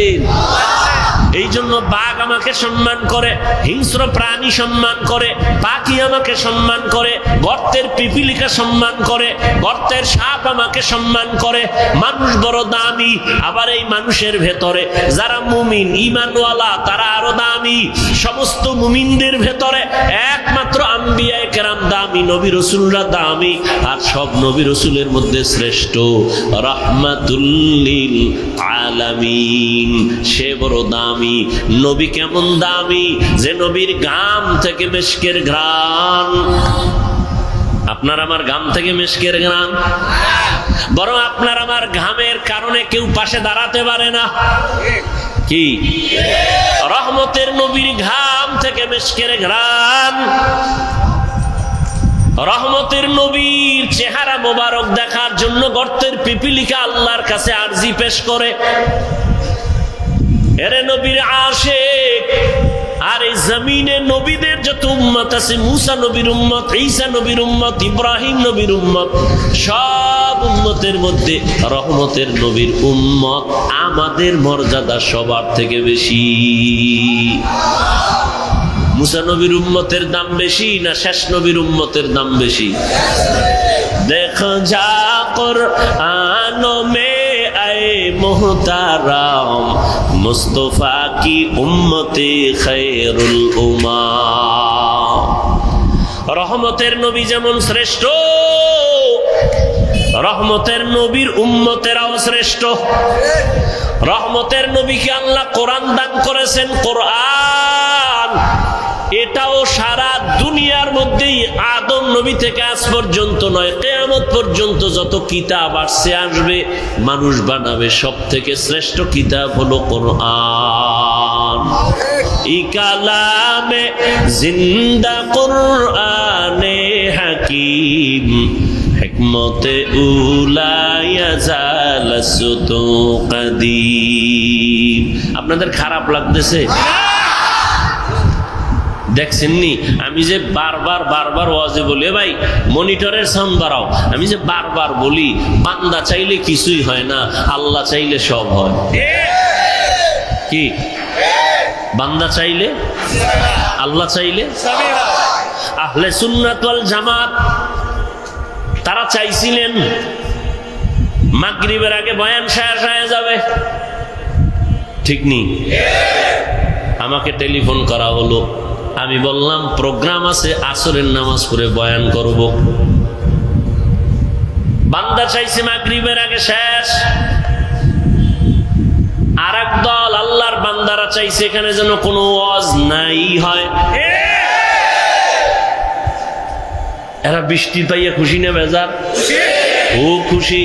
এই জন্য বাঘ আমাকে সম্মান করে, হিংস্র প্রাণী সম্মান করে, পাখি আমাকে সম্মান করে, গর্তের পিপিলিকা সম্মান করে, গর্তের সাপ আমাকে সম্মান করে। মানুষ বড় দামি, আবার এই মানুষের ভেতরে যারা মুমিন ঈমানওয়ালা তারা আরো দামি। সমস্ত মুমিনদের ভেতরে একমাত্র আম্বিয়ায়ে কেরাম দামি, নবী রাসূলরা দামি। আর সব নবী রাসূলের মধ্যে শ্রেষ্ঠ রাহমাতুল লিল আলামিন, সে বড় দামি। নবী কেমন দামি যে নবীর গাম থেকে মিশকের ঘ্রাণ। আপনার আমার গাম থেকে মিশকের ঘ্রাণ, বরং আপনার আমার ঘামের কারণে কেউ পাশে দাঁড়াতে পারে না। কি? রহমতের নবীর ঘাম থেকে মিশকের ঘ্রাণ। রহমতের নবীর চেহারা মোবারক দেখার জন্য গর্তের পিপিলিকা আল্লাহর কাছে আরজি পেশ করে, এরে নবীর আশিক। আর এই জমিনে নবীদের যত উম্মত আছে, মুসা নবীর উম্মত, ঈসা নবীর উম্মত, ইব্রাহিম নবীর উম্মত, সব উম্মতের মধ্যে রহমতের নবীর উম্মত আমাদের মর্যাদা সবার থেকে বেশি। মুসা নবীর উম্মতের দাম বেশি না শেষ নবীর উম্মতের দাম বেশি? দেখো যা কুরআন মে মোহতারাম মুস্তফা কি উম্মতে খৈরুল উম্মাহ। রহমতের নবী যেমন শ্রেষ্ঠ, রহমতের নবীর উম্মতেরাও শ্রেষ্ঠ। রহমতের নবীকে আল্লাহ কোরআন দান করেছেন। কোরআন এটাও সারা দুনিয়ার মধ্যেই আদম নবী থেকে আজ পর্যন্ত নয়, কিয়ামত পর্যন্ত যত কিতাব আসছে আসবে মানুষ বানাবে, সব থেকে শ্রেষ্ঠ কিতাব হলো কোরআন। ই কালামে জিন্দা কোরআনে হাকিম, হিকমতে উলায়া জালাসতু কাদিম। আপনাদের খারাপ লাগতেছে? দেখছেননি আমি যে বারবার ওয়াজে বলি, ভাই মনিটরের সাউন্ড বাড়াও। আমি যে বারবার বলি, বান্দা চাইলে কিছুই হয় না, আল্লাহ চাইলে সব হয়। কি? বান্দা চাইলে, আল্লাহ চাইলে। আহলে সুন্নাত ওয়াল জামাত তারা চাইছিলেন মাগরিবের আগে বয়ান শেষ হয়ে যাবে, ঠিক নেই? আমাকে টেলিফোন করা হলো, আমি বললাম প্রোগ্রাম আছে, আসরের নামাজ পড়ে বয়ান করব। বান্দা চাইছে মাগরিবের আগে শেষ, আর এক দল আল্লাহর বান্দারা চাইছে এখানে যেন কোনো ওয়াজ নাই হয়। এরা বৃষ্টি পাইয়া খুশি না বেজার? খুব খুশি।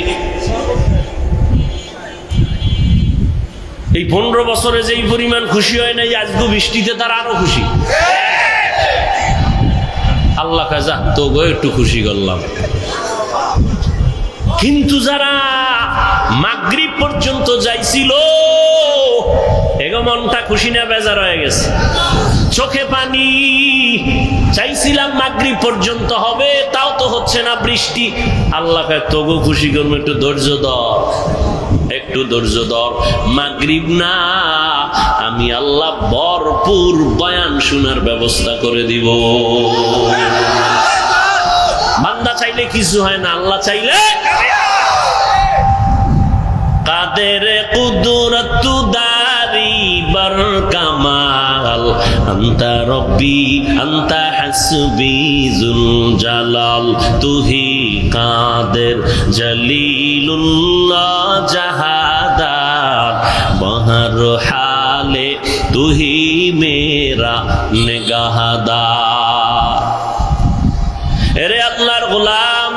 এই 15 বছরে যেই পরিমাণ খুশি হয় নাই, আজকে বৃষ্টিতে তারা আরো খুশি। আল্লাহ কাজা তো গো একটু খুশি করলাম। কিন্তু যারা মাগরিব পর্যন্ত যাইছিল, এগো মনটা খুশি না বেজার হয়ে গেছে, চোখে পানি। চাইছিলাম মাগরিব পর্যন্ত হবে, তাও তো হচ্ছে না, বৃষ্টি। আল্লাহ তবু খুশি করবো, একটু ধৈর্য ধর, একটু ধৈর্য ধর। মাগরিব না, আমি আল্লাহ ভরপুর বয়ান শোনার ব্যবস্থা করে দিব। বান্দা চাইলে কিছু হয় না, আল্লাহ চাইলে। কাদের কুদরত দারি বর কামাল, আন্তা রব্বি আন্তা হাসবি জুল জালাল, তুহি কাদের জলিলুল্লাহ জাহাদার, বহর হালে तू ही मेरा निगाहदार। এরে আল্লাহর গোলাম,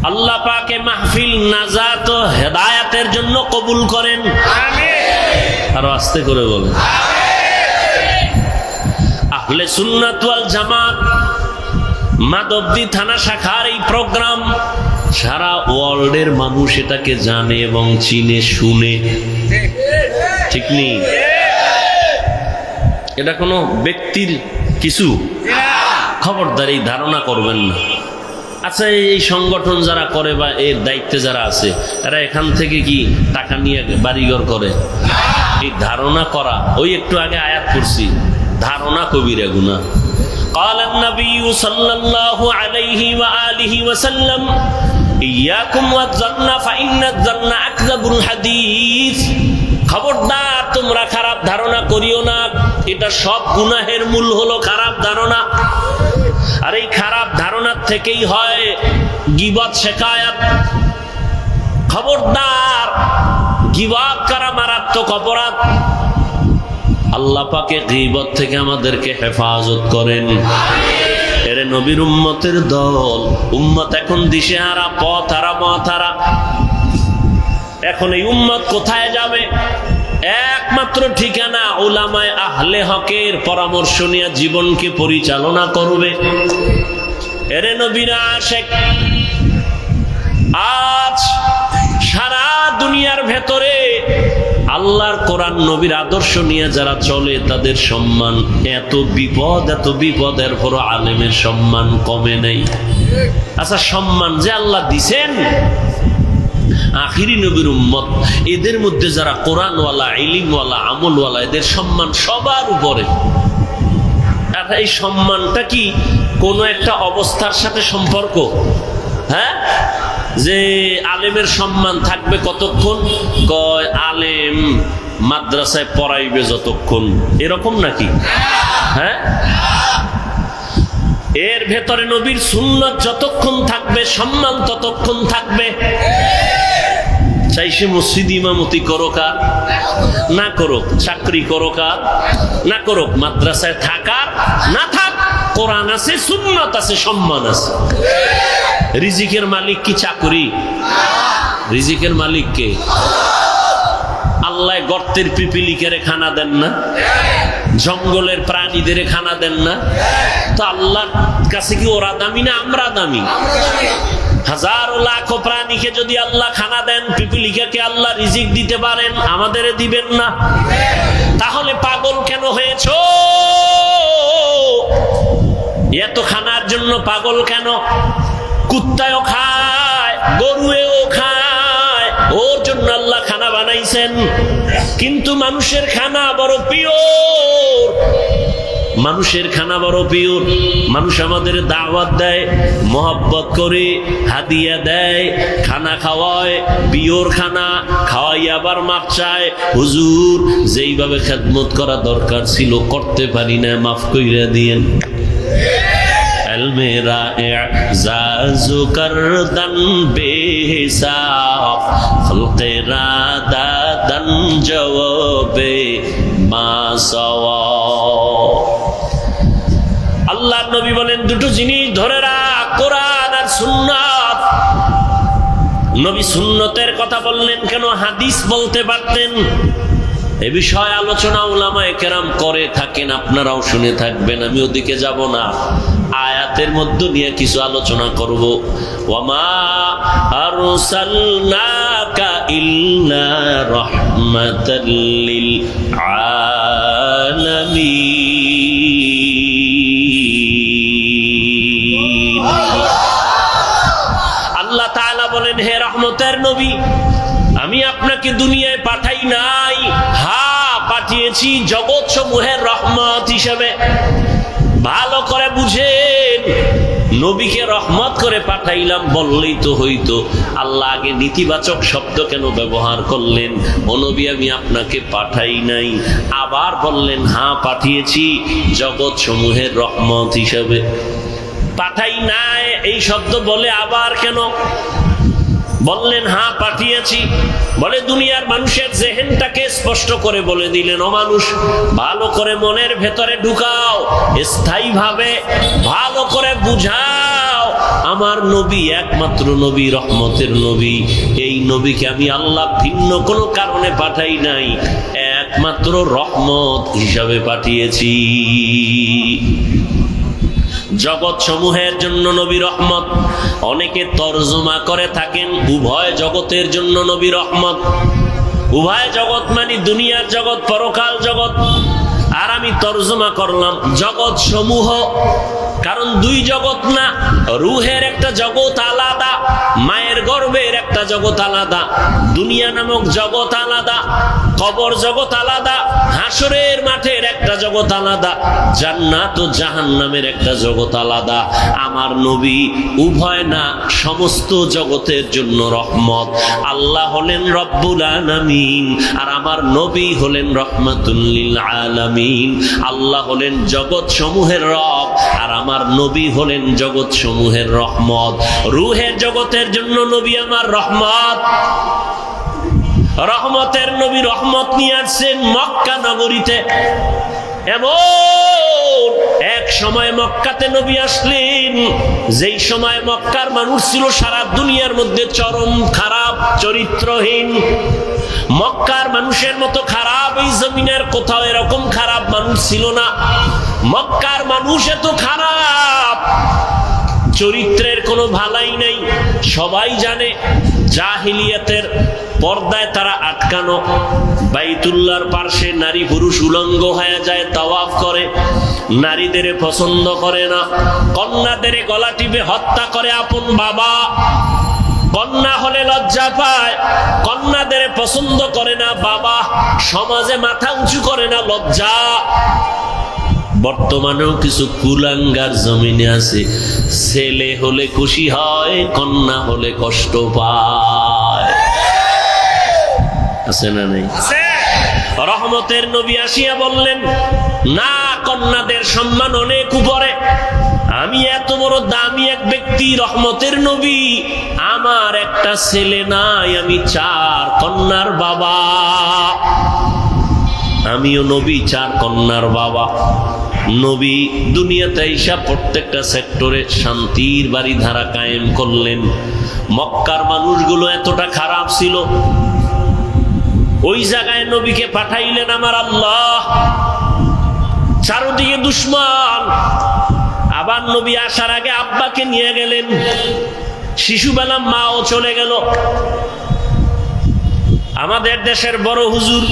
আল্লাহ পাকে মাহফিল নাজাত ও হেদায়েতের জন্য কবুল করেন। আমিন। আর আস্তে করে বলেন আমিন। আহলে সুন্নাত ওয়াল জামাত মাধবদী থানা শাখার এই প্রোগ্রাম সারা ওয়ার্ল্ডের মানুষ এটাকে জানে এবং চিনে শুনে, ঠিক নেই? এটা কোনো ব্যক্তির কিছু, খবরদার এই ধারণা করবেন না। আচ্ছা, এই সংগঠন যারা করে বা এর দায়িত্বে যারা আছে, এরা এখান থেকে কি টাকা নিয়ে বাড়িঘর করে? এই ধারণা করা, ওই একটু আগে আয়াত পড়ছি, ধারণা কবিরা গুনাহ। قال النبي صلى الله عليه وآله وسلم إياكم والظن فإن الظن أكذب الحديث। খবরদার, তোমরা খারাপ ধারণা করিও না, এটা সব গুনাহের মূল হলো খারাপ ধারণা। আর এই খারাপ ধারণার থেকেই হয় গীবত, শিকায়াত। খবরদার, গীবত করা মারাত্মক অপরাধ। আল্লাহ পাকে গীবত থেকে আমাদেরকে হেফাজত করেন। এরে নবীর উম্মতের দল, উম্মত এখন দিশেহারা, পথহারা, মতহারা। এখন এই উম্মত কোথায় যাবে? একমাত্র ঠিকানা উলামায়ে আহলে হকের পরামর্শ নিয়ে জীবনকে পরিচালনা করবে। এরে নবীর আশিক, আজ সারা দুনিয়ার ভেতরে আল্লাহর কোরআন নবীর আদর্শ নিয়ে যারা চলে তাদের সম্মান এত বিপদ, এত বিপদ, এরপর আলেমের সম্মান কমে নেই। আচ্ছা, সম্মান যে আল্লাহ দিছেন আখিরি নবীর উম্মত, এদের মধ্যে যারা কোরআনওয়ালা, ইলমওয়ালা, আমলওয়ালা, এদের সম্মান সবার উপরে। আর এই সম্মানটা কি কোনো একটা অবস্থার সাথে সম্পর্ক? হ্যাঁ, যে আলেমের সম্মান থাকবে কতক্ষণ? কয় আলেম মাদ্রাসায় পড়াইবে যতক্ষণ, এরকম নাকি? হ্যাঁ, এর ভেতরে নবীর সুন্নাত যতক্ষণ থাকবে সম্মান ততক্ষণ থাকবে। চাই সে মসজিদ ইমামতি করুক আর না করুক, চাকরি করুক আর না করুক, মাদ্রাসায় থাকার না থাক, কোরআন আছে, সুন্নাত আছে, সম্মান আছে। রিজিকের মালিক কি চাকরি? রিজিকের মালিক কে? আল্লাহ গর্তের পিপিলিকের খানা দেন না? জঙ্গলের প্রাণীদের খানা দেন না? তো আল্লাহর কাছে কি ওরা দামি না আমরা দামি? হাজারো লাখো প্রাণীকে যদি আল্লাহ খানা দেন, পিপিলিকাকে আল্লাহ রিজিক দিতে পারেন, আমাদের দিবেন না? তাহলে পাগল কেন হয়েছো? এত খানার জন্য পাগল কেন? কুত্তায়ও খায়, গরুয়েও খায়, ওর জন্য আল্লাহ খানা বানাইছেন। কিন্তু মানুষের খানা বড় পিওর, মানুষের খানা বড় পিওর। মানুষ আমাদের দাওয়াত দেয়, মহব্বত করে হাদিয়া দেয়, খানা খাওয়ায়, পিওর খানা খাওয়াই, আবার মাপ চায়, হুজুর যেইভাবে খেদমত করা দরকার ছিল করতে পারি না, মাফ কইরা দিয়েন। মেরা এজাজু করদন বেহিসাব, খলকে রাদাদন জওয়াবে মা সওয়া। আল্লাহর নবী বলেন দুটো জিনিস ধরে রাখ, কোরআন আর সুন্নাত। নবী সুন্নতের কথা বললেন কেন? হাদিস বলতে পারতেন। এ বিষয়ে আলোচনা উলামায়ে কেরাম করে থাকেন, আপনারাও শুনে থাকবেন, আমি ওদিকে যাব না। আয়াতের মধ্যে নিয়ে কিছু আলোচনা করব। ওয়ামা আরসালনাকা ইল্লা রাহমাতাল লিল আলামিন। আল্লাহ তাআলা বলেন, হে রহমতের নবী, আমি আপনাকে দুনিয়ায় পাঠাই নাই, হ্যাঁ পাঠিয়েছি জগৎ সমূহের রহমত হিসেবে। ভালো করে বুঝেন, নবীকে রহমত করে পাঠাইলাম বললেই তো হইতো। আল্লাহ আগে নেতিবাচক শব্দ কেন ব্যবহার করলেন? ও নবী, আমি আপনাকে পাঠাই নাই। আবার বললেন, হ্যাঁ পাঠিয়েছি জগৎ সমূহের রহমত হিসেবে। পাঠাই নাই এই শব্দ বলে আবার কেন? বললেন হ্যাঁ পাঠিয়েছি। বলে দুনিয়ার মানুষের জেহেনটাকে স্পষ্ট করে বলে দিলেন, ও মানুষ, ভালো করে মনের ভেতরে ঢুকাও, স্থায়ীভাবে ভালো করে বুঝাও, আমার নবী একমাত্র নবী, রহমতের নবী। এই নবীকে আমি আল্লাহ ভিন্ন কোনো কারণে পাঠাই নাই, একমাত্র রহমত হিসাবে পাঠিয়েছি। জগৎ সমূহের জন্য নবী রহমত। অনেকে তরজমা করে থাকেন উভয় জগতের জন্য নবী রহমত। উভয় জগৎ মানে দুনিয়ার জগৎ, পরকাল জগৎ। আর আমি তরজমা করলাম জগৎ সমূহ, কারণ দুই জগৎ না, রুহের একটা জগৎ আলাদা, মায়ের গর্ভের একটা জগৎ আলাদা, দুনিয়া নামক জগৎ আলাদা, কবর জগৎ আলাদা, হাসরের মাঠের একটা জগৎ আলাদা, জান্নাত ও জাহান্নামের একটা জগৎ আলাদা। আমার নবী উভয় না, সমস্ত জগতের জন্য রহমত। আল্লাহ হলেন রব্বুল আলামিন, আর আমার নবী হলেন রহমাতুল লিল আলামিন। আল্লাহ হলেন জগৎ সমূহের রব, আর আমার নবী হলেন জগৎ সমূহের রহমত। রুহের জগতের জন্য নবী আমার রহমত। রহমতের নবী রহমত নিয়ে আসছেন মক্কা নগরীতে। এমন এক সময় মক্কাতে নবী আসলেন, যেই সময় মক্কার মানুষ ছিল সারা দুনিয়ার মধ্যে চরম খারাপ, চরিত্রহীন। মক্কার মানুষের মতো খারাপ এই জমিনের কোথাও এরকম খারাপ মানুষ ছিল না। মক্কার মানুষ এত খারাপ, চরিত্রের কোনো ভালাই নেই। সবাই জানে জাহিলিয়াতের পর্দায় তারা আটকানো, বাইতুল্লাহর পার্শ্বে নারী পুরুষ উলঙ্গ হয়ে যায়, তাওয়াফ করে, নারীদের পছন্দ করে না, কন্যাদের গলা টিপে হত্যা করে আপন বাবা। কন্যা হলে লজ্জা পায়, কন্যাদের পছন্দ করে না বাবা, সমাজে মাথা উঁচু করে না, লজ্জা। বর্তমানেও কিছু কুলাঙ্গার জমিনে আছে, ছেলে হলে খুশি হয়, কন্যা হলে কষ্ট পায়। আছে না নেই? রহমতের নবী আসিয়া বললেন, না, কন্যাদের সম্মান অনেক উপরে। আমি এত বড় দামি এক ব্যক্তি, রহমতের নবী, আমার একটা ছেলে নাই, আমি 4 কন্যার বাবা। আমিও নবী, 4 কন্যার বাবা। নবী দুনিয়াতে আইসা প্রত্যেকটা সেক্টরে শান্তির বাড়ি ধারা কায়েম করলেন। মক্কার মানুষগুলো এতটা খারাপ ছিল, ওই জায়গায় নবীকে পাঠাইলেন আমার আল্লাহ। চারদিকে দুশমন। আবার নবী আসার আগে আব্বাকে নিয়ে গেলেন, শিশুবেলা মাও চলে গেল। আমাদের দেশের বড় হুজুর,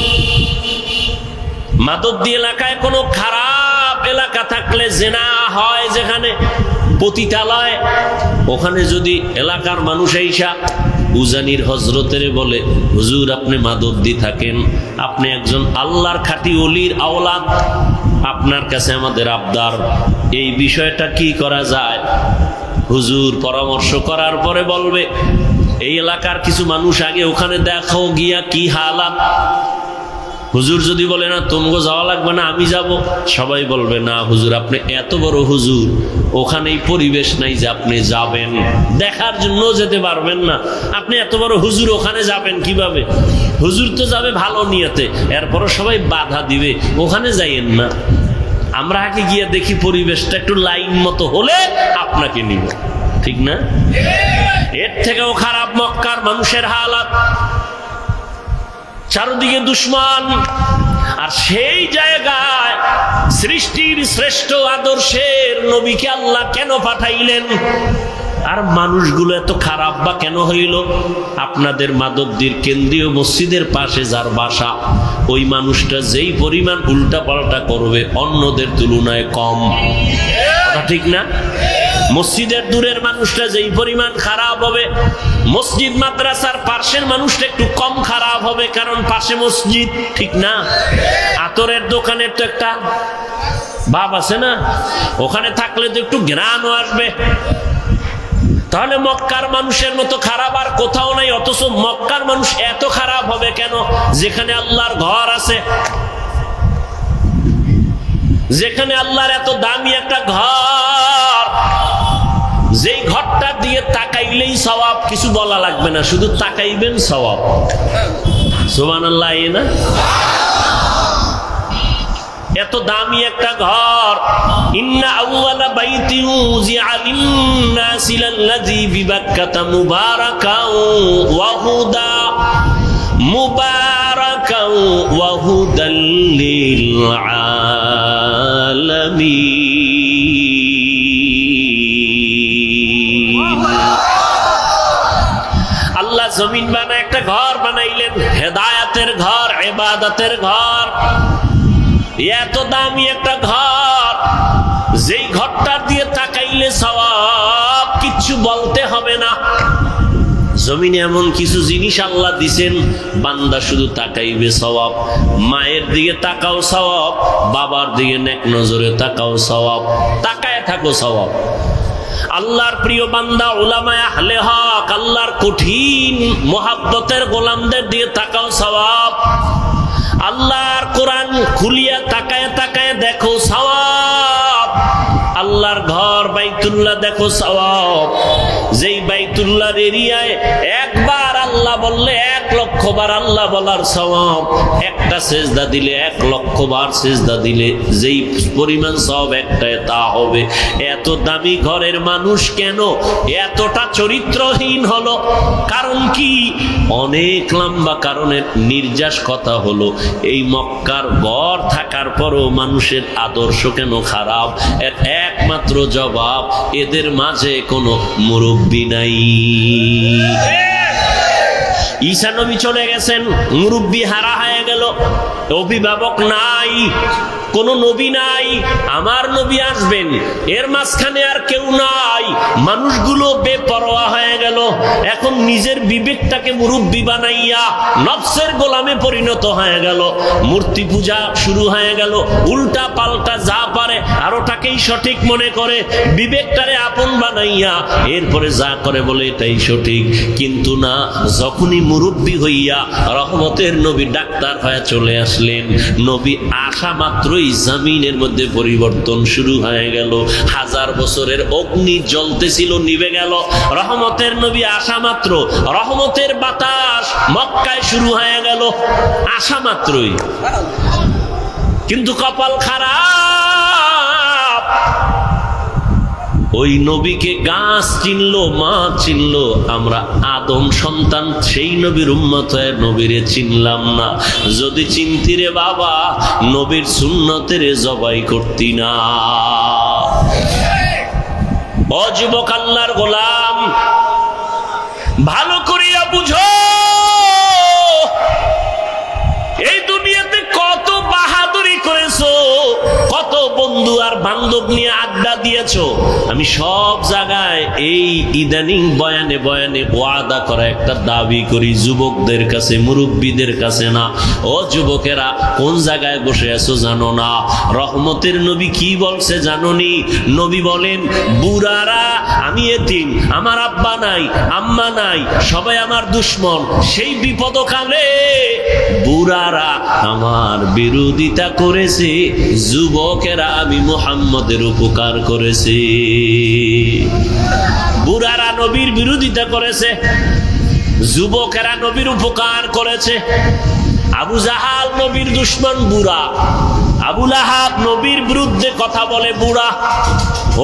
মাদদ্দি এলাকায় কোনো খারাপ এলাকা থাকলে, জেনা হয় যেখানে, পতিতালয়, ওখানে যদি এলাকার মানুষ আইসা উজানির হজরতের বলে, হুজুর আপনি মাদদ্দি থাকেন, আপনি একজন আল্লাহর খাঁটি ওলির আওলাদ, আপনার কাছে আমাদের আবদার, এই বিষয়টা কি করা যায়? হুজুর পরামর্শ করার পরে বলবে, এই এলাকার কিছু মানুষ আগে ওখানে দেখো গিয়া কি হালাত। হুজুর যদি বলে না তোমগো যাওয়া লাগবে না, আমি যাব, সবাই বলবে না হুজুর আপনি এত বড় হুজুর, ওখানেই পরিবেশ নাই যে আপনি যাবেন, দেখার জন্য যেতে পারবেন না, আপনি এত বড় হুজুর ওখানে যাবেন কিভাবে? হুজুর তো যাবে ভালো নিয়তে, এরপরও সবাই বাধা দিবে, ওখানে যাইয়েন না। আমরা আগে গিয়ে দেখি পরিবেশটা একটু লাইন মতো হলে আপনাকে নিব, ঠিক না? এর থেকেও খারাপ মক্কার মানুষের হালাত, চারদিকে দুশমন। আর সেই জায়গায় সৃষ্টির শ্রেষ্ঠ আদর্শের নবীকে আল্লাহ কেন পাঠাইলেন? আর মানুষগুলো এত খারাপ বা কেন হইল? আপনাদের মাদদ্দির কেন্দ্রীয় মসজিদের পাশে যার বাসা, ওই মানুষটা যেই পরিমাণ উল্টা পাল্টা করবে অন্যদের তুলনায় কম, কথা ঠিক না? মসজিদের দূরের মানুষটা যেই পরিমাণ খারাপ হবে, মসজিদ মাদ্রাসার পাশের মানুষটা একটু কম খারাপ হবে, কারণ পাশে মসজিদ, ঠিক না? আতরের দোকানের তো একটা ভাব আছে না, ওখানে থাকলে তো একটু ঘ্রাণও আসবে। তাহলে মক্কার মানুষের মতো খারাপ আর কোথাও নাই, অথচ মক্কার মানুষ এত খারাপ হবে কেন? যেখানে আল্লাহর ঘর আছে, যেখানে আল্লাহর এত দামি একটা ঘর, যেই ঘরটা দিয়ে তাকাইলেই সওয়াব, কিছু বলা লাগবে না, শুধু তাকাইবেন সওয়াব। সুবহানাল্লাহ। না এত দামি একটা ঘর, ইন্না আউওয়ালা বাইতিন উযিআ লিন-নাসি লাল্লাযী বিবাক্কাতা মুবারাকাও ওয়া হুদা মুবারাকাও ওয়া হুদাল লিল আলামিন। আল্লাহ জমিন বানায় একটা ঘর বানাইলেন, হেদায়েতের ঘর, ইবাদতের ঘর। এত দামি একটা ঘর, যেই ঘরটা দিয়ে তাকাইলে সওয়াব, কিচ্ছু বলতে হবে না। জমিনে এমন কিছু জিনিস আল্লাহ দিছেন, বান্দা শুধু তাকাইবে সওয়াব। মায়ের দিকে তাকাও সওয়াব, বাবার দিকে নেক নজরে তাকাও সওয়াব, তাকায় থাকো সওয়াব। আল্লাহর প্রিয় বান্দা উলামায়ে আহলে হক, আল্লাহর কঠিন মুহাব্বতের গোলামদের দিকে তাকাও সওয়াব। আল্লাহর কোরআন খুলিয়া তাকায় তাকায় দেখো সওয়াব। আল্লাহর ঘর বাইতুল্লাহ দেখো সওয়াব। যেই বাইতুল্লাহর এরিয়ায় একবার আল্লাহ বললে 1,00,000 বার আল্লাহ বলার সওয়াব। একটা সেজদা দিলে 1,00,000 বার সেজদা দিলে যেই পরিমাণ সওয়াব একটায় তা হবে। এত দামি ঘরের মানুষ কেন এতটা চরিত্রহীন হলো? কারণ কি? অনেক লম্বা কারণের নির্যাস কথা হলো, এই মক্কার ঘর থাকার পরও মানুষের আদর্শ কেন খারাপ? এর একমাত্র জবাব, এদের মাঝে কোনো মুরব্বী নাই। ঈসা নবী চলে গেছেন, মুরব্বী হারা হয়ে গেল, অভিভাবক নাই, কোন নবী নাই। আমার নবী আসবেন, এর মাঝখানে আর কেউ নাই। মানুষগুলো বেপরোয়া হয়ে গেল। এখন নিজের বিবেকটাকে মুরব্বী বানাইয়া নফসের গোলামে পরিণত হয়ে গেল। মূর্তি পূজা শুরু হয়ে গেল, উল্টা পাল্টা যা পারে আর ওটাকেই সঠিক মনে করে, বিবেকটারে আপন বানাইয়া এরপরে যা করে বলে এটাই সঠিক। কিন্তু না, যখনই মুরব্বী হইয়া রহমতের নবী ডাক্তার হয়ে চলে আসলেন, নবী আসা মাত্রই জমিনের মধ্যে পরিবর্তন শুরু হয়ে গেল। 1000 বছরের অগ্নি জ্বলতেছিল, নিভে গেল। রহমতের নবী আসা মাত্র রহমতের বাতাস মক্কায় শুরু হয়ে গেল, আসা মাত্রই। কিন্তু কপাল খারাপ, ওই নবীকে গাছ চিনলো, মা চিনলো, আমরা আদম সন্তান সেই নবীর উম্মত হয়ে নবীরে চিনলাম না। যদি চিনতি রে বাবা, নবীর সুন্নতের জবাই করতি না। ও যুবক আল্লাহর গোলাম, ভালো করিয়া বুঝো, এই দুনিয়াতে কত বাহাদুরি করেছো, কত বন্ধু আর বান্ধব নিয়ে আড্ডা দিয়েছো। আমি সব জায়গায় এই ইদানিং বয়ানে বয়ানে ওয়াদা করা একটা দাবি করি যুবকদের কাছে, মুরব্বীদের কাছে না। ও যুবকেরা, কোন জায়গায় বসে আছো জানো না? রহমতের নবী কি বলছে জানোনি? নবী বলেন, বুড়ারা, আমি এতিম, আমার আব্বা নাই, আম্মা নাই, সবাই আমার দুশ্মন। সেই বিপদকালে বুড়ারা আমার বিরোধিতা করেছে, যুবকেরা আমি মুহাম্মদের উপকার করেছি। বুড়ারা নবীর বিরোধিতা করেছে, যুবকেরা নবীর উপকার করেছে। আবু জাহাল নবীর দুশ্মন বুড়া, আবু লাহাব নবীর বিরুদ্ধে কথা বলে বুড়া,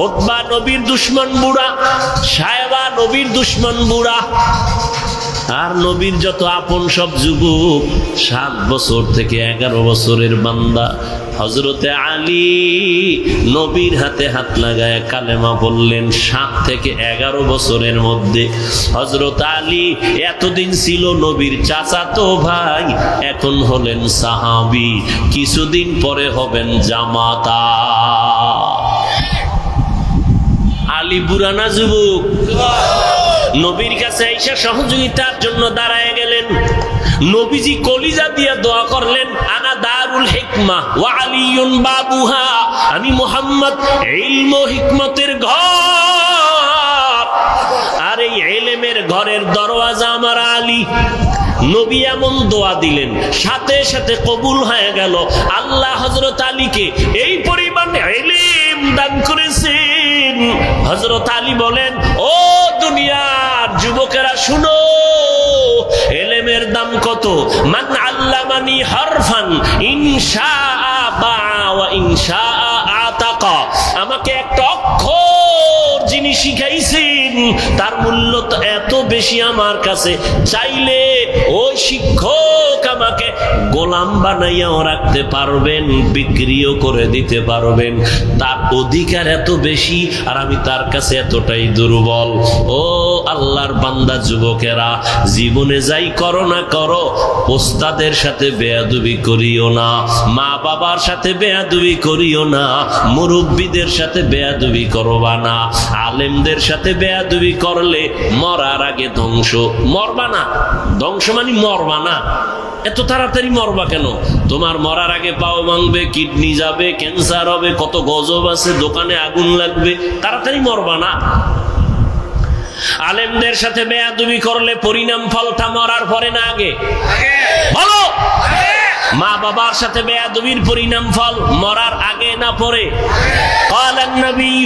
উতবা নবীর দুশ্মন বুড়া, সায়বা নবীর দুশ্মন বুড়া। আর নবীর যত আপন সব যুবক, 7 বছর থেকে 11 বছরের বান্দা। হযরতে আলী নবীর হাতে হাত লাগায় কালেমা বললেন 7 থেকে 11 বছরের মধ্যে। হযরত আলী এতদিন ছিল নবীর চাচাতো ভাই, এখন হলেন সাহাবী, কিছুদিন পরে হবেন জামাতা। আলী বুড়া না যুবক? নবীর কাছে এসে সহযোগিতার জন্য দাঁড়ায় গেলেন। নবীজি কলিজা দিয়ে দোয়া করলেন, আনা দারুল হিকমা ওয়া আলিয়ুন বাবুহা, আমি মুহাম্মদ ইলম ও হিকমতের ঘর, আর এই ইলমের ঘরের দরওয়াজা আমার আলী। নবী এমন দোয়া দিলেন, সাথে সাথে কবুল হয়ে গেল। আল্লাহ হযরত আলীকে এই পরিমাণ ইলম দান করেছেন, একদিন হযরত আলী বলেন, ও দুনিয়ার যুবকেরা শুনো, ইলমের দাম কত? মান আল্লামানি হারফান ইনশাআ বাআ ওয়া ইনশাআ আতাকা। আমাকে একটা অক্ষর যিনি শিখাইছেন তার মূল্য তো এত বেশি আমার কাছে, চাইলে ওই শিক্ষক আমাকে গোলাম বানাইয়াও রাখতে পারবেন, বিক্রিও করে দিতে পারবেন। তার অধিকার এত বেশি আর আমি তার কাছে এতটাই দুর্বল। ও আল্লাহর বান্দা যুবকেরা, জীবনে যাই করো না করো, ওস্তাদের সাথে বেয়াদবি করিও না, মা বাবার সাথে বেয়াদবি করিও না, মুরব্বীদের সাথে বেয়াদবি করবা না। আলেমদের সাথে বেয়াদবি করলে মরার আগে ধ্বংস। মরবা না, ধ্বংস মানে মরবা না। এত তাড়াতাড়ি মরবা কেন? তোমার মরার আগে পাও ভাঙবে, কিডনি যাবে, ক্যান্সার হবে, কত গজব আছে, দোকানে আগুন লাগবে, তাড়াতাড়ি মরবা না। আলেমদের সাথে বেয়াদবি করলে পরিণাম ফলটা মরার পরে না আগে? বলো। মা বাবার সাথে বেয়াদবির পরিণাম ফল মরার আগে না পরে? قال النبي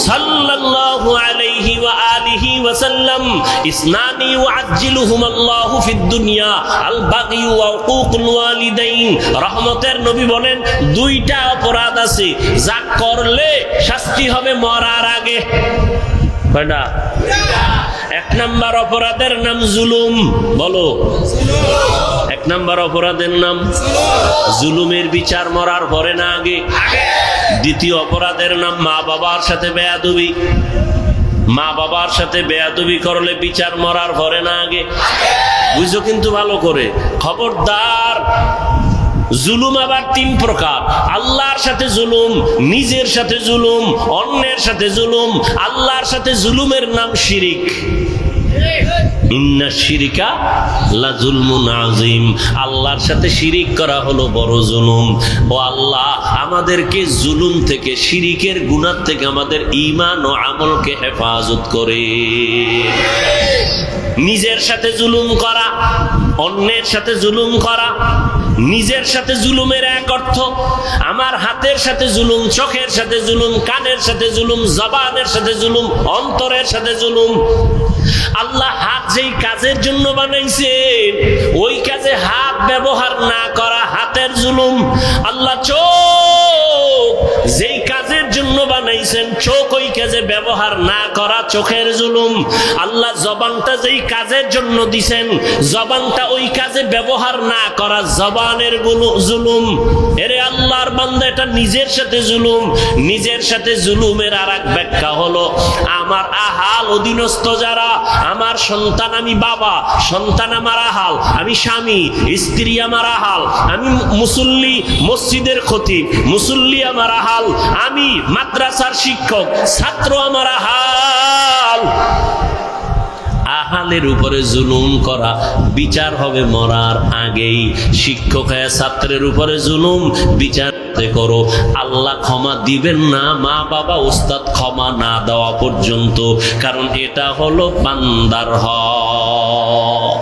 صلى الله عليه وآله وسلم اثنان يعجلهما الله في الدنيا البغي وعقوق الوالدين। রহমতের নবী বলেন, দুইটা অপরাধ আছে যা করলে শাস্তি হবে মরার আগে। কয়টা? এক নাম্বার অপরাধের নাম জুলুম। বলো। এক নাম্বার অপরাধের নাম জুলুমের বিচার মরার পরে না আগে? দ্বিতীয় অপরাধের নাম মা বাবার সাথে বেয়াদবি। মা বাবার সাথে বেয়াদবি করলে বিচার মরার পরে না আগে? বুঝো কিন্তু ভালো করে, খবরদার। জুলুম আবার তিন প্রকার: আল্লাহর সাথে জুলুম, নিজের সাথে জুলুম, অন্যের সাথে জুলুম। আল্লাহর সাথে জুলুমের নাম শিরিক। ইন্না শিরিকা লা যুলমুন আযীম। আল্লাহর সাথে শিরিক করা হলো বড় জুলুম। ও আল্লাহ, আমাদেরকে জুলুম থেকে, শিরিকের গুনাহ থেকে আমাদের ঈমান ও আমলকে হেফাজত করে। নিজের সাথে জুলুম করা, অন্যের সাথে জুলুম করা। নিজের সাথে জুলুমের এক অর্থ, আমার হাতের সাথে জুলুম, চোখের সাথে জুলুম, কানের সাথে জুলুম, জবানের সাথে জুলুম, অন্তরের সাথে জুলুম। আল্লাহ হাত যেই কাজের জন্য বানাইছেন ওই কাজে হাত ব্যবহার না করা হাতের জুলুম। আল্লাহ চোখ যেই কাজের জন্য বানাইছেন চোখ ওই কাজে ব্যবহার না করা চোখের জুলুম। আল্লাহ জবানটা যেই কাজের জন্য দিছেন জবানটা ওই কাজে ব্যবহার না করা জবানের জুলুম। এরে আল্লাহর বান্দা, এটা নিজের সাথে জুলুম। নিজের সাথে জুলুমের আর এক ব্যাখ্যা হলো, আমার আহাল অধীনস্থ যারা, আমার সন্তান, আমি বাবা, সন্তান আমার আহাল, আমি স্বামী, স্ত্রী আমার আহাল, আমি মুসল্লি, মসজিদের খতিব, মুসল্লি আমার আহাল, আমি মাদ্রাসার শিক্ষক, ছাত্র আমার আহাল। আহালের উপরে জুলুম করা বিচার হবে মরার আগেই। শিক্ষক হয়ে ছাত্রের উপরে জুলুম বিচার করো, আল্লাহ ক্ষমা দিবেন না মা বাবা উস্তাদ ক্ষমা না দেওয়া পর্যন্ত, কারণ এটা হলো বান্দার হক।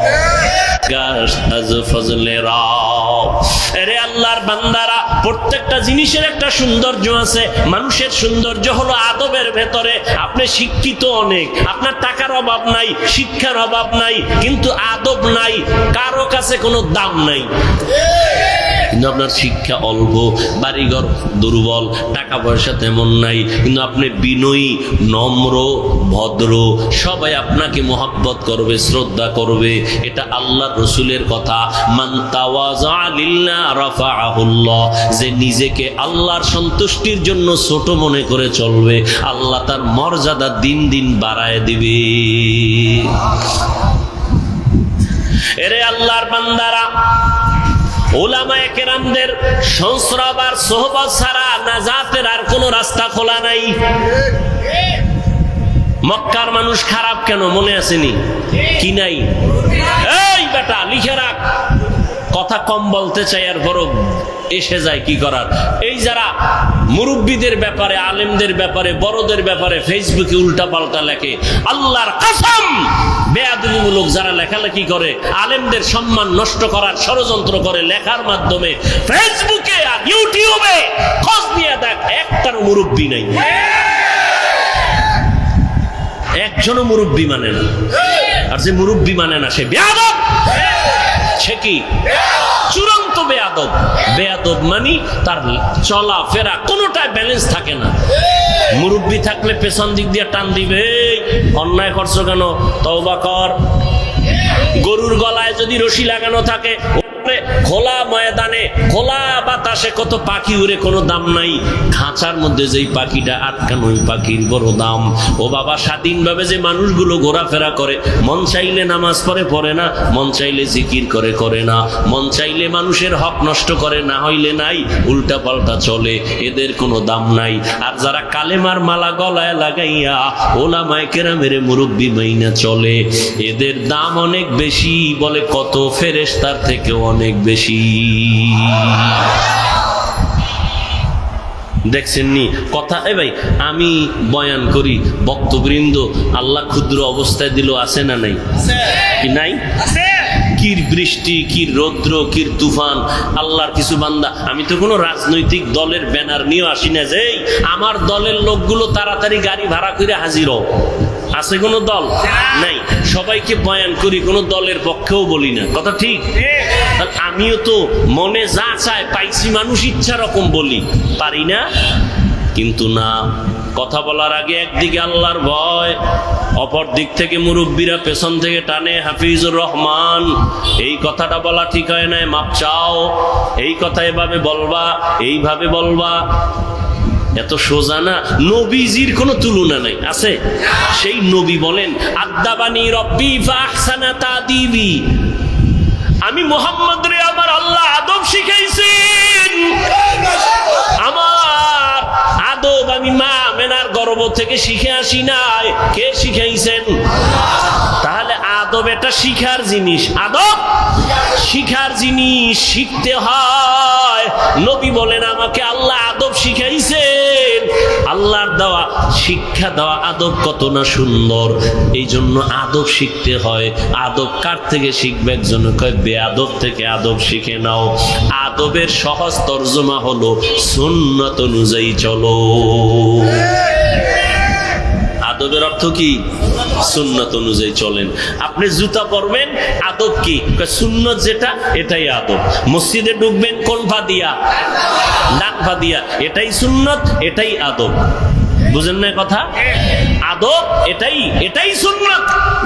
এরে আল্লাহর বান্দারা, প্রত্যেকটা জিনিসের একটা সৌন্দর্য আছে। মানুষের সৌন্দর্য হলো আদবের ভেতরে। আপনি শিক্ষিত অনেক, আপনার টাকার অভাব নাই, শিক্ষার অভাব নাই, কিন্তু আদব নাই, কারো কাছে কোনো দাম নাই। কিন্তু আপনার শিক্ষা অল্প, বাড়িঘর দুর্বল, টাকা পয়সা তেমন নাই, কিন্তু আপনি বিনয়ী, নম্র, ভদ্র, সবাই আপনাকে মহব্বত করবে, শ্রদ্ধা করবে। এটা আল্লাহ রসুলের কথা, মান তাওয়াযা লিল্লাহ রাফাআহুল্লাহ। যে নিজেকে আল্লাহর সন্তুষ্টির জন্য ছোট মনে করে চলবে, আল্লাহ তার মর্যাদা দিন দিন বাড়ায় দিবে। এরে আল্লাহর বান্দারা, উলামায়ে কেরামদের সংস্রব আর সোহবত ছাড়া নাজাতের আর কোনো রাস্তা খোলা নাই। মক্কার মানুষ খারাপ কেন মনে আসেনি? কি নাই? এই বেটা লিখে রাখ, কথা কম বলতে চাই আর বড় এসে যায়, কি করার। এই যারা মুরব্বীদের ব্যাপারে, আলেমদের ব্যাপারে, বড়দের ব্যাপারে ফেসবুকে উল্টা পাল্টা লেখে, আল্লাহর কসম বেয়াদবিমূলক যারা লেখালেখি করে, আলেমদের সম্মান নষ্ট করার ষড়যন্ত্র করে লেখার মাধ্যমে ফেসবুকে আর ইউটিউবে, খোঁজ নিয়ে দেখ একটার মুরব্বী নাই। একজনও মুরব্বি মানে না। আর যে মুরব্বি মানে না সে বেয়াদব। সে কি? চূড়ান্ত বেয়াদব। বেয়াদব মানে তার চলা ফেরা কোনোটাই ব্যালেন্স থাকে না। মুরব্বি থাকলে পেছন দিক দিয়ে টান দিবে, অন্যায় করছো কেন, তওবা কর। গরুর গলায় যদি রশি লাগানো থাকে, খোলা ময়দানে খোলা বাতাসে কত পাখি উড়ে, কোনো দাম নাই। খাঁচার মধ্যে যেই পাখিটা আটকানো, ওই পাখির বড় দাম। ও বাবা, স্বাধীনভাবে যে মানুষগুলো ঘোরাফেরা করে, মন চাইলে নামাজ পড়ে না, মন চাইলে জিকির করে না, মন চাইলে মানুষের হক নষ্ট করে, না হইলে নাই, উল্টা পাল্টা চলে, এদের কোনো দাম নাই। আর যারা কালেমার মালা গলায় লাগাইয়া ওলামায়ে কেরামের মুরব্বি মাইনা চলে, এদের দাম অনেক বেশি। বলে কত ফেরেশতার থেকে অনেক বেশি। দেখছেন নি কথা? এ ভাই, আমি বয়ান করি, বক্তবৃন্দ আল্লাহ ক্ষুদ্র অবস্থায় দিল, আছে না নাই? কি নাই? কি বৃষ্টি, কি রৌদ্র, কি তুফান। আল্লাহর কিছু বান্দা, আমি তো কোনো রাজনৈতিক দলের ব্যানার নিয়ে আসি না যে আমার দলের লোকগুলো তাড়াতাড়ি গাড়ি ভাড়া করে হাজির হও। আছে কোনো দল? নাই। সবাইকে বয়ান করি, কোনো দলের পক্ষেও বলি না। কথা ঠিক? আমিও তো মনে যা চায় পাইছি, মানুষ ইচ্ছা রকম বলি, পারি না? কিন্তু না, কথা বলার আগে একদিকে আল্লাহর ভয়, অপর দিক থেকে মুরব্বীরা পেছন থেকে টানে, হাফিজুর রহমান এই কথাটা বলা ঠিক হয় না, মাপ চাও, এই কথা এভাবে বলবা, এইভাবে বলবা। এত সোজা না। নবীজির কোনো তুলনা নাই, আছে? সেই নবী বলেন, আদাবানি রব্বি ফাহসানা তাদিবি, আমি মুহাম্মদ রে আমার আল্লাহ আদব শিখাইছেন। আমার আদব আমি মা মেনার গর্ভ থেকে শিখে আসি নাই। কে শিখাইছেন? তাহলে আদব এটা শিখার জিনিস, আদব শিখার জিনিস, শিখতে হয়। নবী বলেন, আমাকে আল্লাহ আদব শিখাইছেন। আল্লাহর দেওয়া শিক্ষা দেওয়া আদব কত না সুন্দর। এই জন্য আদব শিখতে হয়। আদব কার থেকে শিখবে? একজন কয় বেয়াদব থেকে আদব শিখে নাও। আদবের সহজ তর্জমা হলো সুন্নাত অনুযায়ী চলো। আদবের অর্থ কি? সুন্নাত অনুযায়ী চলেন। আপনি জুতা পরবেন, আদব কি? সুন্নত যেটা, এটাই আদব। মসজিদে ঢুকবেন কোন পা দিয়া? ডান পা দিয়া, এটাই সুন্নত, এটাই আদব। বুঝেন না কথা? আদব এটাই সুন্নত।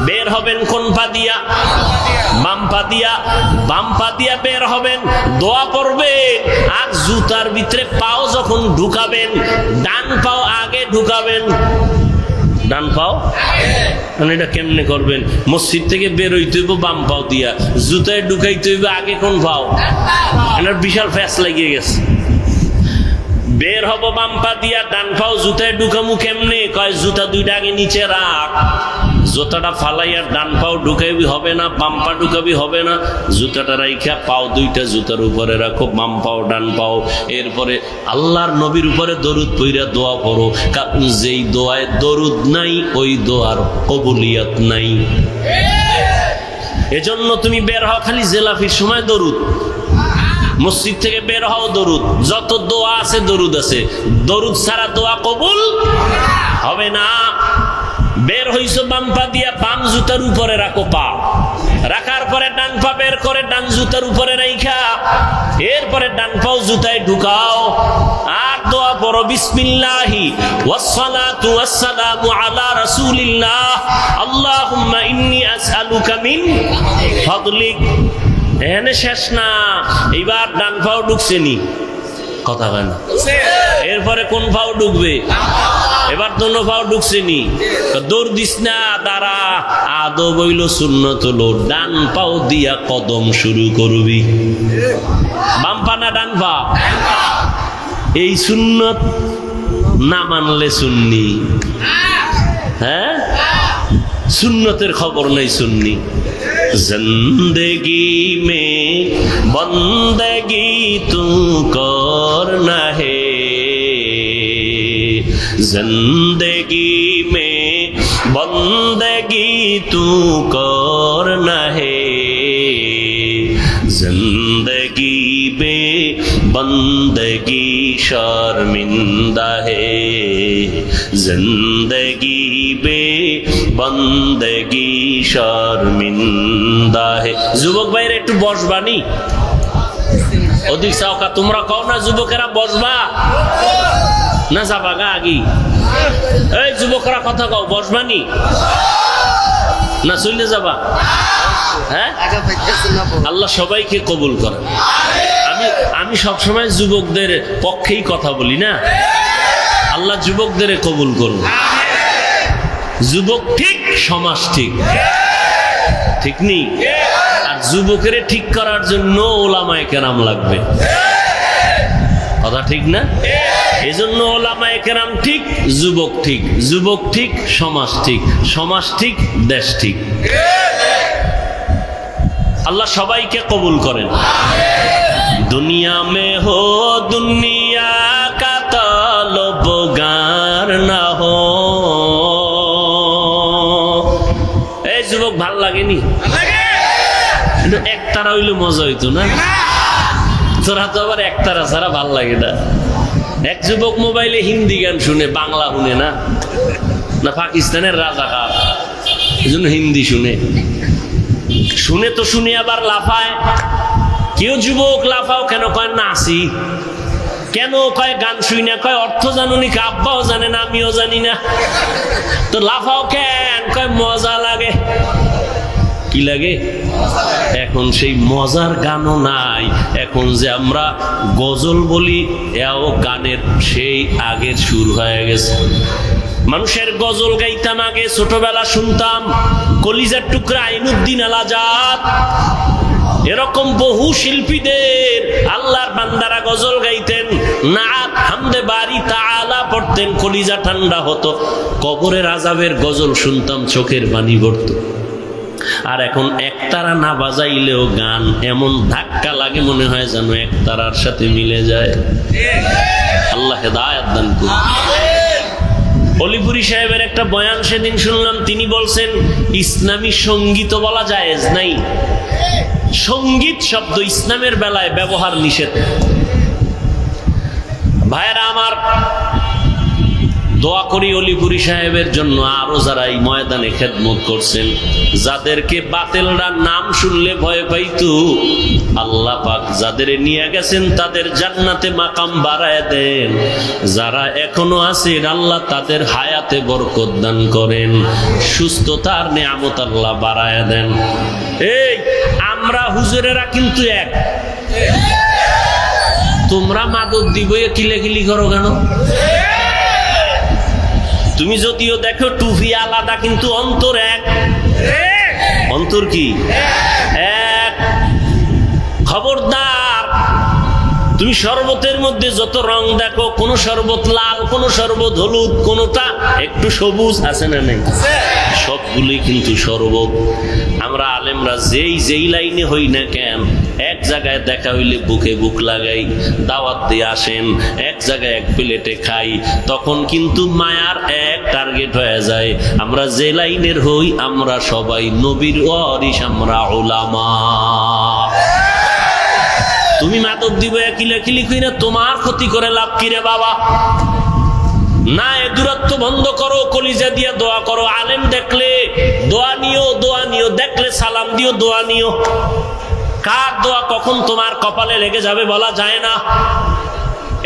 বের হবেন কোন পা দিয়া? বাম পা দিয়া। বাম পা দিয়া বের হবেন, দোয়া পড়বেন। আর জুতার ভিতরে পাও যখন ঢুকাবেন, ডান পাও আগে ঢুকাবেন। ডান পাও মানে এটা কেমনে করবেন? মসজিদ থেকে বের হইতে হইব বাম পাও দিয়া, জুতায় ঢুকাইতে হইবে আগে কোন পাও? এটার বিশাল ফ্যাস লাগিয়ে গেছে। বের হব বাম পা দিয়া, ডান পাও জুতায় ঢুকামু কেমনে? কয় জুতা দুইটা আগে নিচে রাখ, জুতাটা ফালাইয়া ডান পাও ঢুকাইবি হবে না, বাম পা ঢুকাবি হবে না। জুতাটা রাইখা পাও দুইটা জুতার উপরে রাখো, বাম পাও ডান পাও। এরপরে আল্লাহর নবীর উপরে দরুদ পইরা দোয়া পড়ো, কারণ যেই দোয়ায় দরুদ নাই ওই দোয়ার কবুলিয়ত নাই। এজন্য তুমি বের হও খালি জেলাফির সময় দরুদ, মসজিদ থেকে বের হও দরুদ, যত দোয়া আছে দরুদ আছে। দরুদ ছাড়া দোয়া কবুল হবে না। বের হইছো বাম পা দিয়া, বাম জুতার উপরে রাখো পা, রাখার পরে ডান পা বের করে ডান জুতার উপরে রাইখা এরপরে ডান পাও জুতায় ঢুকাও আর দোয়া পড়ো, বিসমিল্লাহি ওয়াসসালাতু ওয়াসসালামু আলা রাসূলিল্লাহ আল্লাহুম্মা ইন্নী আসআলুকা মিন ফাদলিক। এখানে শেষ না, এইবার ডান পাও ঢুকছে নি, কথা হয় না। এরপরে কোন পাও ঢুকবে? এবার দোনো পাও ঢুকছে নি, দৌড় দিস না, দাঁড়া। আদব হইল সুন্নত হলো ডান পাও দিয়া কদম শুরু করবি। বাম পা না ডান পা? এই সুন্নত না মানলে সুন্নি। হ্যাঁ, সুন্নতের খবর নেই সুন্নি। जिंदगी में बंदगी तू करना है, जिंदगी में बंदगी तू करना है, जिंदगी में बंदगी शर्मिंदा है जिंदगी बे बंदगी शर्मिंदा है। যুবক ভাইরা একটু বসবানি, অধিক সাওকা তোমরা কও না যুবকেরা বসবা না যাবা গা আগি? এই যুবকরা কথা কও, বসবানি না চলে যাবা? হ্যাঁ, আল্লাহ সবাইকে কবুল করেন। আমি সবসময় যুবকদের পক্ষেই কথা বলি না, আল্লাহ যুবকদের কবুল করুন। যুবক ঠিক, সমাজ ঠিক, ঠিক নেই? আর যুবকের ঠিক করার জন্য ওলামায়ে কেরাম লাগবে, কথা ঠিক না? এই জন্য ওলামায়ে কেরাম ঠিক, যুবক ঠিক, যুবক ঠিক, সমাজ ঠিক, সমাজ ঠিক, দেশ ঠিক। আল্লাহ সবাইকে কবুল করেন। দুনিয়া মে হো দুনিয়া কা তালবগার না হো। এই যুবক ভাল লাগেনি? কিন্তু একতারা হইলে মজা হইতো না? তোরা তো আবার একতারা ছাড়া ভাল লাগে না। এক যুবক মোবাইলে হিন্দি গান শুনে, বাংলা শুনে না, না পাকিস্তানের রাজাকার, এই জন্য হিন্দি শুনে। শুনে তো শুনে আবার লাফায়। কেউ যুবক লাফাও কেন? কয় নাচি। কেন? কয় গান শুই না। কয় অর্থ জানুনি? আব্বাও জানে না, আমিও জানি না। তো লাফাও কেন? কয় মজা লাগে। কি লাগে? এখন সেই মজার গানও নাই। এখন যে আমরা গজল বলি, এও গানের সেই আগের সুর হয়ে গেছে। মানুষের গজল গাইতাম আগে, ছোটবেলা শুনতাম কলিজার টুকরা আইনুদ্দিন আল আজাদ, এরকম বহু শিল্পীদের আল্লাহর বান্দারা গজল গাইতেন, নাত হামদে বারি তাআলা পড়তেন, কলিজা ঠান্ডা হতো। কবরের আযাবের গজল শুনতাম, চোখের পানি পড়তো। আর এখন একতারা না বাজাইলেও গান এমন ধাক্কা লাগে, মনে হয় যেন একতারার সাথে মিলে যায়। আল্লাহ হেদায়েত দান করুন। অলিপুরি সাহেবের একটা বয়ান সেদিন শুনলাম, তিনি বলছেন ইসলামী সঙ্গীত বলা জায়েজ নাই। সঙ্গীত শব্দ ইসলামের বেলায় ব্যবহার নিষেধ। ভাইরা আমার, দোয়া করি অলিপুরি সাহেবের জন্য, আরো যারা এই ময়দানে খেদমত করছেন, যাদেরকে বাতিলরা নাম শুনলে ভয় পাইতো, আল্লাহ পাক যাদের নিয়ে গেছেন তাদের জান্নাতে মাকাম বাড়ায় দেন। যারা এখনো আছেন, আল্লাহ তাদের হায়াতে বরকত দান করেন, সুস্থতার নিয়ামত আল্লাহ বাড়ায় দেন। এই আমরা হুজুরেরা কিন্তু এক। তোমরা মাদক দিব কিলাকিলি করো কেন? তুমি যদিও দেখো টুপি আলাদা, কিন্তু অন্তর এক। অন্তর কি এক? খবরদার, তুমি শরবতের মধ্যে যত রং দেখো, কোন শরবত লাল, কোন শরবত হলুদ, কোনটা একটু সবুজ, আছে না নেই? সবগুলোই কিন্তু শরবত। আমরা আলেমরা যেই লাইনে হই না কেন, এক জায়গায় দেখা হইলে বুকে বুক লাগাই, দাওয়াত দিয়ে আসেন, এক জায়গায় এক প্লেটে খাই, তখন কিন্তু মায়ার এক টার্গেট হয়ে যায়। আমরা যে লাইনের হই, আমরা সবাই নবীর ওয়ারিস, আমরা উলামা। তুমি মাদক দিব কিলাকিলি কইরা তোমার ক্ষতি করে লাভ কি রে বাবা? না, এ দূরত্ব বন্ধ করো, কলিজা দিয়ে দোয়া করো। আলেম দেখলে দোয়া নিও, দোয়া নিও, দেখলে সালাম দিও, দোয়া নিও। কার দোয়া কখন তোমার কপালে লেগে যাবে বলা যায় না।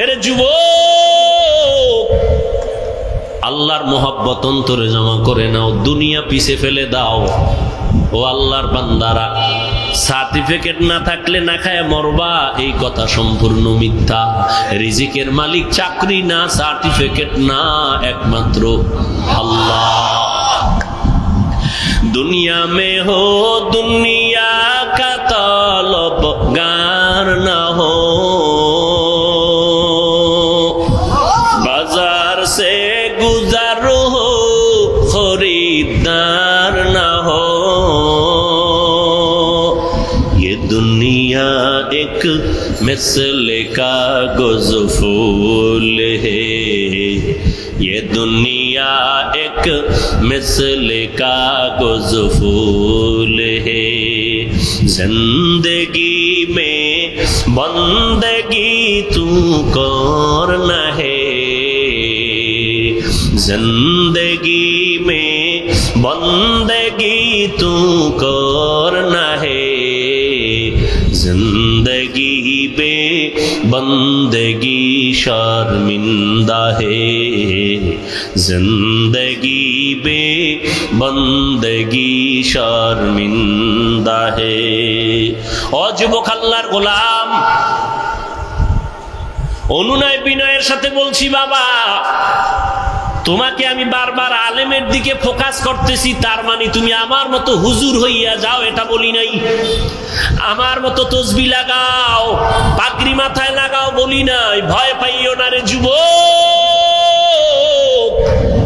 এরে যুবক, আল্লাহর মোহাব্বত অন্তরে জমা করে নাও, দুনিয়া পিছে ফেলে দাও। ও আল্লাহর বান্দারা, সার্টিফিকেট না থাকলে না খায় মরবা, এই কথা সম্পূর্ণ মিথ্যা। রিজিকের মালিক চাকরি না, সার্টিফিকেট না, একমাত্র আল্লাহ। দুনিয়া মে হো দুনিয়া কা তালবগার না হো, বাজার সে গুজার হো, খরিদার না হো। दुनिया एक मिसल कागज फूल है, ये दुनिया एक मिसल कागज फूल है। जिंदगी में बंदगी तू करना है, जिंदगी में बंदगी तू करना है, जिंदगी पे बंदगी शर्मिंदा है, जिंदगी पे बंदगी शर्मिंदा है। ও যুবক আল্লাহর গোলাম, অনুনয় বিনয়ের সাথে বলছি বাবা, তোমাকে আমি বারবার আলেমের দিকে ফোকাস করতেছি, তার মানে তুমি আমার মতো হুজুর হইয়া যাও এটা বলি নাই। আমার মতো তসবিহ লাগাও, পাগড়ি মাথায় লাগাও বলি নাই। ভয় পাইও না রে যুবক,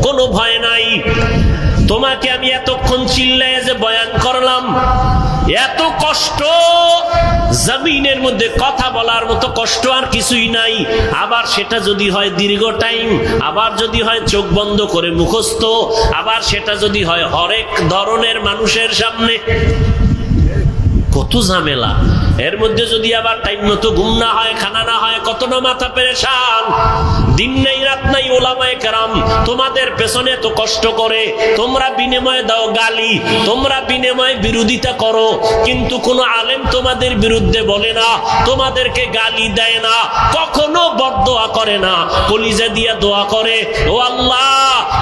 কোনো ভয় নাই। তোমাকে আমি এতক্ষণ চিল্লায় যে বয়ান করলাম, এত কষ্ট জমিনের মধ্যে কথা বলার মতো কষ্ট আর কিছুই নাই। আবার সেটা যদি হয় দীর্ঘ টাইম, আবার যদি হয় চোখ বন্ধ করে মুখস্থ, আবার সেটা যদি হয় হরেক ধরনের মানুষের সামনে, কত ঝামেলা। এর মধ্যে যদি আবার টাইম মতো ঘুম না হয়, খানা না হয়, কত না মাথা পেরেশান। দিন নাই রাত নাই ওলামায়ে কেরাম তোমাদের পেছনে তো কষ্ট করে, তোমরা বিনিময়ে দাও গালি, তোমরা বিনিময়ে বিরোধিতা করো, কিন্তু কোনো আলেম তোমাদের বিরুদ্ধে বলে না, তোমাদেরকে গালি দেয় না, কখনো বদদোয়া করে না, কলিজা দিয়া দোয়া করে, ও আল্লাহ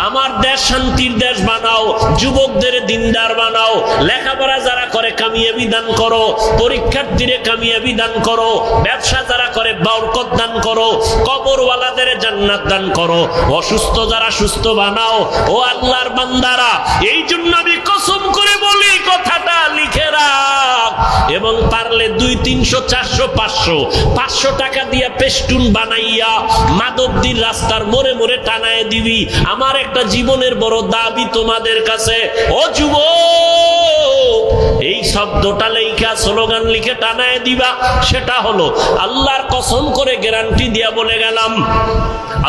আমার দেশ শান্তির দেশ বানাও, যুবকদের দিনদার বানাও, লেখাপড়া যারা করে কামিয়াবি দান করো, পরীক্ষার্থীরে কামিয়াবি দান করো, ব্যবসা যারা করে বরকত দান করো, কবরওয়ালাদের জান্নাত দান করো, অসুস্থ যারা সুস্থ বানাও। ও আল্লাহর বান্দারা, এই জন্য আমি কসম করে বলি, কথাটা লিখে রাখ, এবং পারলে 200, 300, 400, 500 টাকা দিয়ে পেস্টুন বানাইয়া মাধবদীর রাস্তার মোড়ে মোড়ে টানায় দিবি। আমার একটা জীবনের বড় দাবি তোমাদের কাছে, ও যুবক, এই শব্দটা লেখা স্লোগান লিখে টানায় দিবা। সেটা হলো আল্লাহর কসম করে গ্যারান্টি দিয়া বলে গেলাম,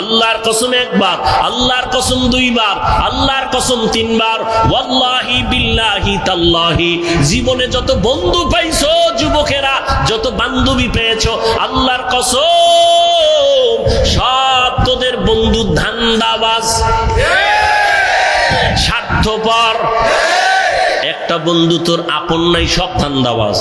আল্লাহর কসম একবার, আল্লাহর কসম 2 বার, আল্লাহর কসম 3 বার, ওয়াল্লাহি বিল্লাহি তাল্লাহি, জীবনে যত বন্ধু পাইছো যুবকেরা, যত বান্ধবী পেয়েছো, আল্লাহর কসম সব তোদের বন্ধু ধান্দাবাজ, স্বার্থপর। একটা বন্ধু তোর আপন নাই, সব ধান্দাবাজ।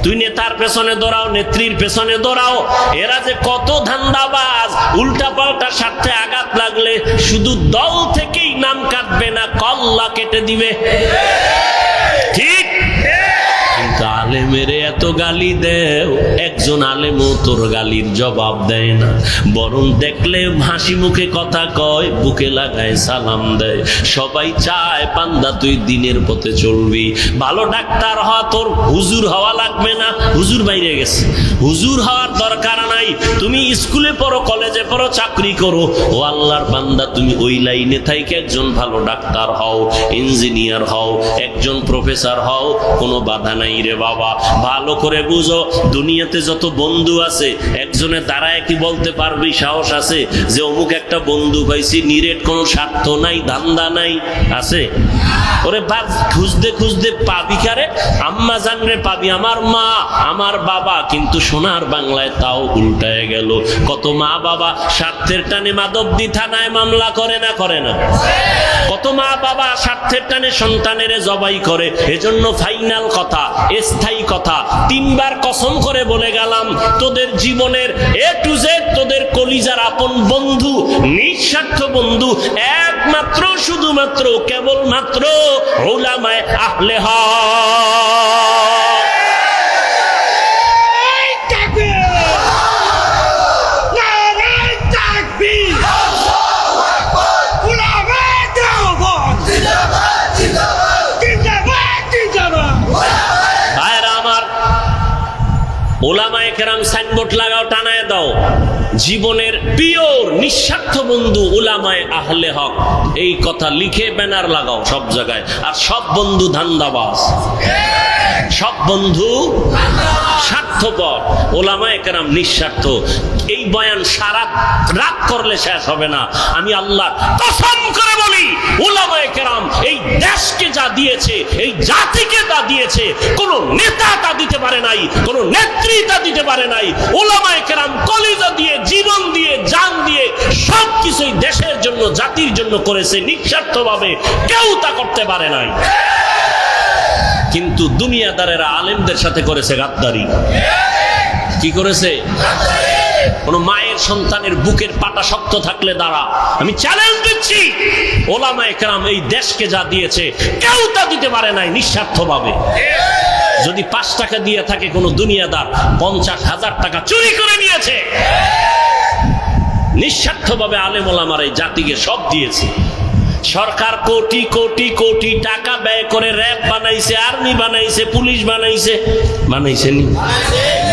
তুই নেতার পেছনে দৌড়াও, নেত্রীর পেছনে দৌড়াও, এরা যে কত ধান্দাবাজ, উল্টা পাল্টা স্বার্থে আঘাত লাগলে শুধু দল থেকেই নাম কাটবে না, কল্লা কেটে দিবে, ঠিক? কিন্তু আলেমেরে এত গালি দেও, একজন আলেমও তোর গালির জবাব দেয় না, বরং দেখলে হাসি মুখে কথা কয়, বুকে লাগায় সালাম দেয়। সবাই চায় বান্দা তুই দিনের পথে চলবি, ভালো ডাক্তার হওয়া, তোর হুজুর হওয়া লাগবে না, হুজুর বাইরে গেছে, হুজুর হওয়ার দরকার নাই, তুমি স্কুলে পড়ো, কলেজে পড়ো, চাকরি করো, ও আল্লাহর বান্দা তুমি ওই লাইনে থাইকে একজন ভালো ডাক্তার হও, ইঞ্জিনিয়ার হও, একজন প্রফেসর হও, কোনো বাধা নাই রে বাবা। ভালো করে বুঝো, দুনিয়াতে যত বন্ধু আছে, একজনে দাঁড়ায় কি বলতে পারবি, সাহস আছে যে অমুক একটা বন্ধু পাইছি, নিরেট কোনো স্বার্থ নাই, ধান্দা নাই, আছে? ওরে বাদ, খুঁজতে খুঁজতে পাবি কারে? আম্মা জানরে পাবি, আমার মা, আমার বাবা, কিন্তু সোনার বাংলায় তাও উল্টায় গেল। কত মা বাবা স্বার্থের টানে মাধবদী থানায় মামলা করে না, করে না? কত মা বাবা স্বার্থের টানে সন্তানের জবাই করে। এজন্য ফাইনাল কথা, স্থায়ী কথা, 3 বার কসম করে বলে গেলাম, তোদের জীবনের A to Z, তোদের কলিজার আপন বন্ধু, নিঃস্বার্থ বন্ধু, একমাত্র শুধুমাত্র কেবলমাত্র উলামায়ে আহলে হক। ওলামায়ে কেরাম সাইনবোর্ড লাগাও, টানায় দাও, জীবনের পিওর নিঃস্বার্থ বন্ধু উলামায়ে আহলে হক। এই কথা লিখে ব্যানার লাগাও সব জায়গায়। আর সব বন্ধু ধান্দাবাজ, সব বন্ধু স্বার্থপর, ওলামায়ে কেরাম নিঃস্বার্থ। এই বয়ান সারা রাত করলে শেষ হবে না। আমি আল্লাহ কসম করে বলি, ওলামায়ে কেরাম এই দেশকে যা দিয়েছে, এই জাতিকে যা দিয়েছে, কোন নেতা তা দিতে পারে নাই, কোন নেত্রী তা দিতে পারে নাই। ওলামায়ে কেরাম কলিজা দিয়ে, জীবন দিয়ে, জান দিয়ে সব কিছুই দেশের জন্য, জাতির জন্য করেছে নিঃস্বার্থভাবে। কেউ তা করতে পারে নাই। কিন্তু দুনিয়াদারেরা আলেমদের সাথে করেছে গাদ্দারি। কি করেছে? কোন মায়ের সন্তানের বুকের পাটা শক্ত থাকলে দাঁড়া। আমি চ্যালেঞ্জ দিচ্ছি, ওলামায়ে কেরাম এই দেশকে যা দিয়েছে কেউ তা দিতে পারে নাই নিঃস্বার্থভাবে। যদি 5 টাকা দিয়ে থাকে কোন দুনিয়াদার, 50,000 টাকা চুরি করে নিয়েছে। নিঃস্বার্থভাবে আলেম ওলামার এই জাতিকে সব দিয়েছে। সরকার কোটি কোটি কোটি টাকা ব্যয় করে র‍্যাব বানাইছে, আর্মি বানাইছে, পুলিশ বানাইছে। বানাইছে নি?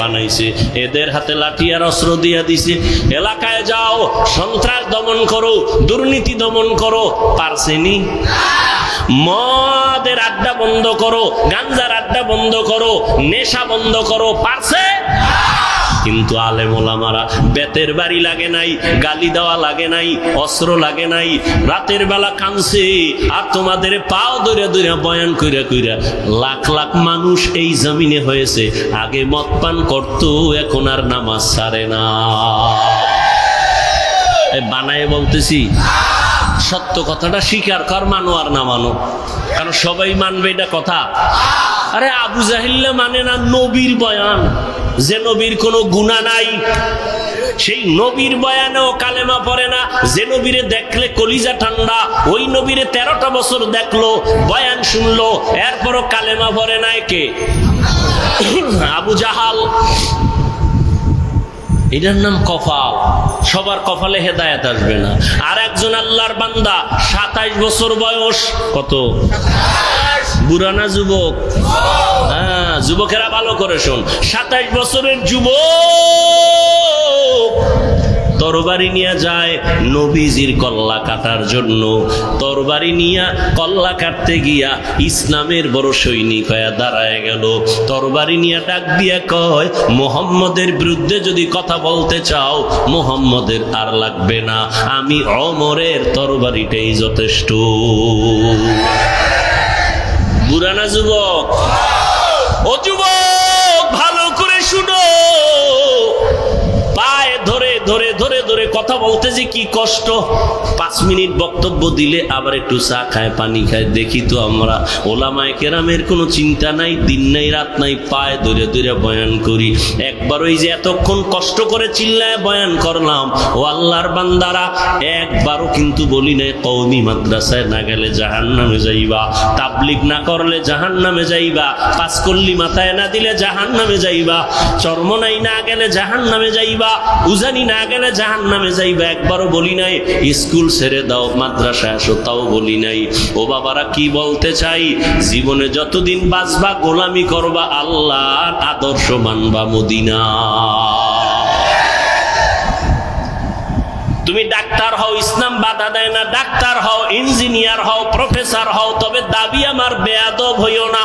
বানাইছে। এদের হাতে লাঠি আর অস্ত্র দিয়া দিছে। এলাকায় যাও, সন্ত্রাস দমন করো, দুর্নীতি দমন করো। পারছে নি? মদের আড্ডা বন্ধ করো, গাঞ্জার আড্ডা বন্ধ করো, নেশা বন্ধ করো। পারছে? কিন্তু আলেম ওলামারা বেতের বাড়ি লাগে নাই, গালি দেওয়া লাগে নাই, অস্ত্র লাগে নাই। রাতের বেলা কাঁদছে আর তোমাদের পাও ধরে ধরে বয়ান কইরা কইরা লাখ লাখ মানুষ এই জমিনে হয়েছে। আগে মদ পান করতো, এখন আর নামাজ ছাড়ে না। বানায় বলতেছি, সত্য কথাটা স্বীকার কর, মানো আর না মানো, কারণ সবাই মানবে এটা কথা। আরে আবু জাহিল্লা মানে না নবীর বয়ান, যে নবীর কোনো গুনাহ নাই, সেই নবীর বয়ানেও কালেমা পড়ে না। যে নবীরে দেখলে কলিজা ঠান্ডা, ওই নবীরে 13টা বছর দেখলো, বয়ান শুনলো, এরপরও কালেমা পড়ে নাই। কে? আবু জাহাল। এটার নাম কপাল। সবার কপালে হেদায়েত আসবে না। আর একজন আল্লাহর বান্দা, 27 বছর বয়স। কত? বুড়া না যুবক? হ্যাঁ, যুবকেরা ভালো করে শোন। 27 বছরের যুবক তরবারি নিয়ে যায় নবীজির কল্লা কাটার জন্য। তরবারি নিয়ে কল্লা কাটতে গিয়া ইসলামের বড় সৈনিক হয়ে দাঁড়ায় গেল। তরবারি নিয়ে ডাক দিয়া কয়, মুহাম্মদের বিরুদ্ধে যদি কথা বলতে চাও, মুহাম্মদের আর লাগবে না, আমি ওমরের তরবারিটাই যথেষ্ট। বুড়া না যুবক? ও যুবক, ভালো করে শুনো। পায়ে ধরে ধরে ধরে ধরে কথা বলতে যে কি কষ্ট। 5 মিনিট বক্তব্য দিলে আবার একটু চা খায়, পানি খায়। দেখি তো আমরা ওলামায়ে কেরামের কোনো চিন্তা নাই, দিন নাই রাত নাই, পায়ে ধরে ধরে বয়ান করি। একবার ওই যে এতক্ষণ কষ্ট করে চিল্লায় বয়ান করলাম, ও আল্লাহর বান্দারা, একবারও কিন্তু বলি নাই কওমি মাদ্রাসায় না গেলে জাহান্নামে যাইবা, তাবলীগ না করলে জাহান্নামে যাইবা, পাঁচকল্লি মাথায় না দিলে জাহান্নামে যাইবা, চরমনাই না গেলে জাহান্নামে যাইবা, উজানি না গেলে জাহান্নামে যাইবা। একবারও বলি নাই স্কুল ছেড়ে দাও, মাদ্রাসায় আসো, তাও বলি নাই। ও বাবারা, কি বলতে চাই, জীবনে যতদিন বাঁচবা গোলামি করবা, আল্লাহর আদর্শ মানবা, মদিনা। তুমি ডাক্তার হও, ইসলাম বাধা দেয় না। ডাক্তার হও, ইঞ্জিনিয়ার হও, প্রফেসর হও, তবে দাবি আমার বেয়াদব হইও না।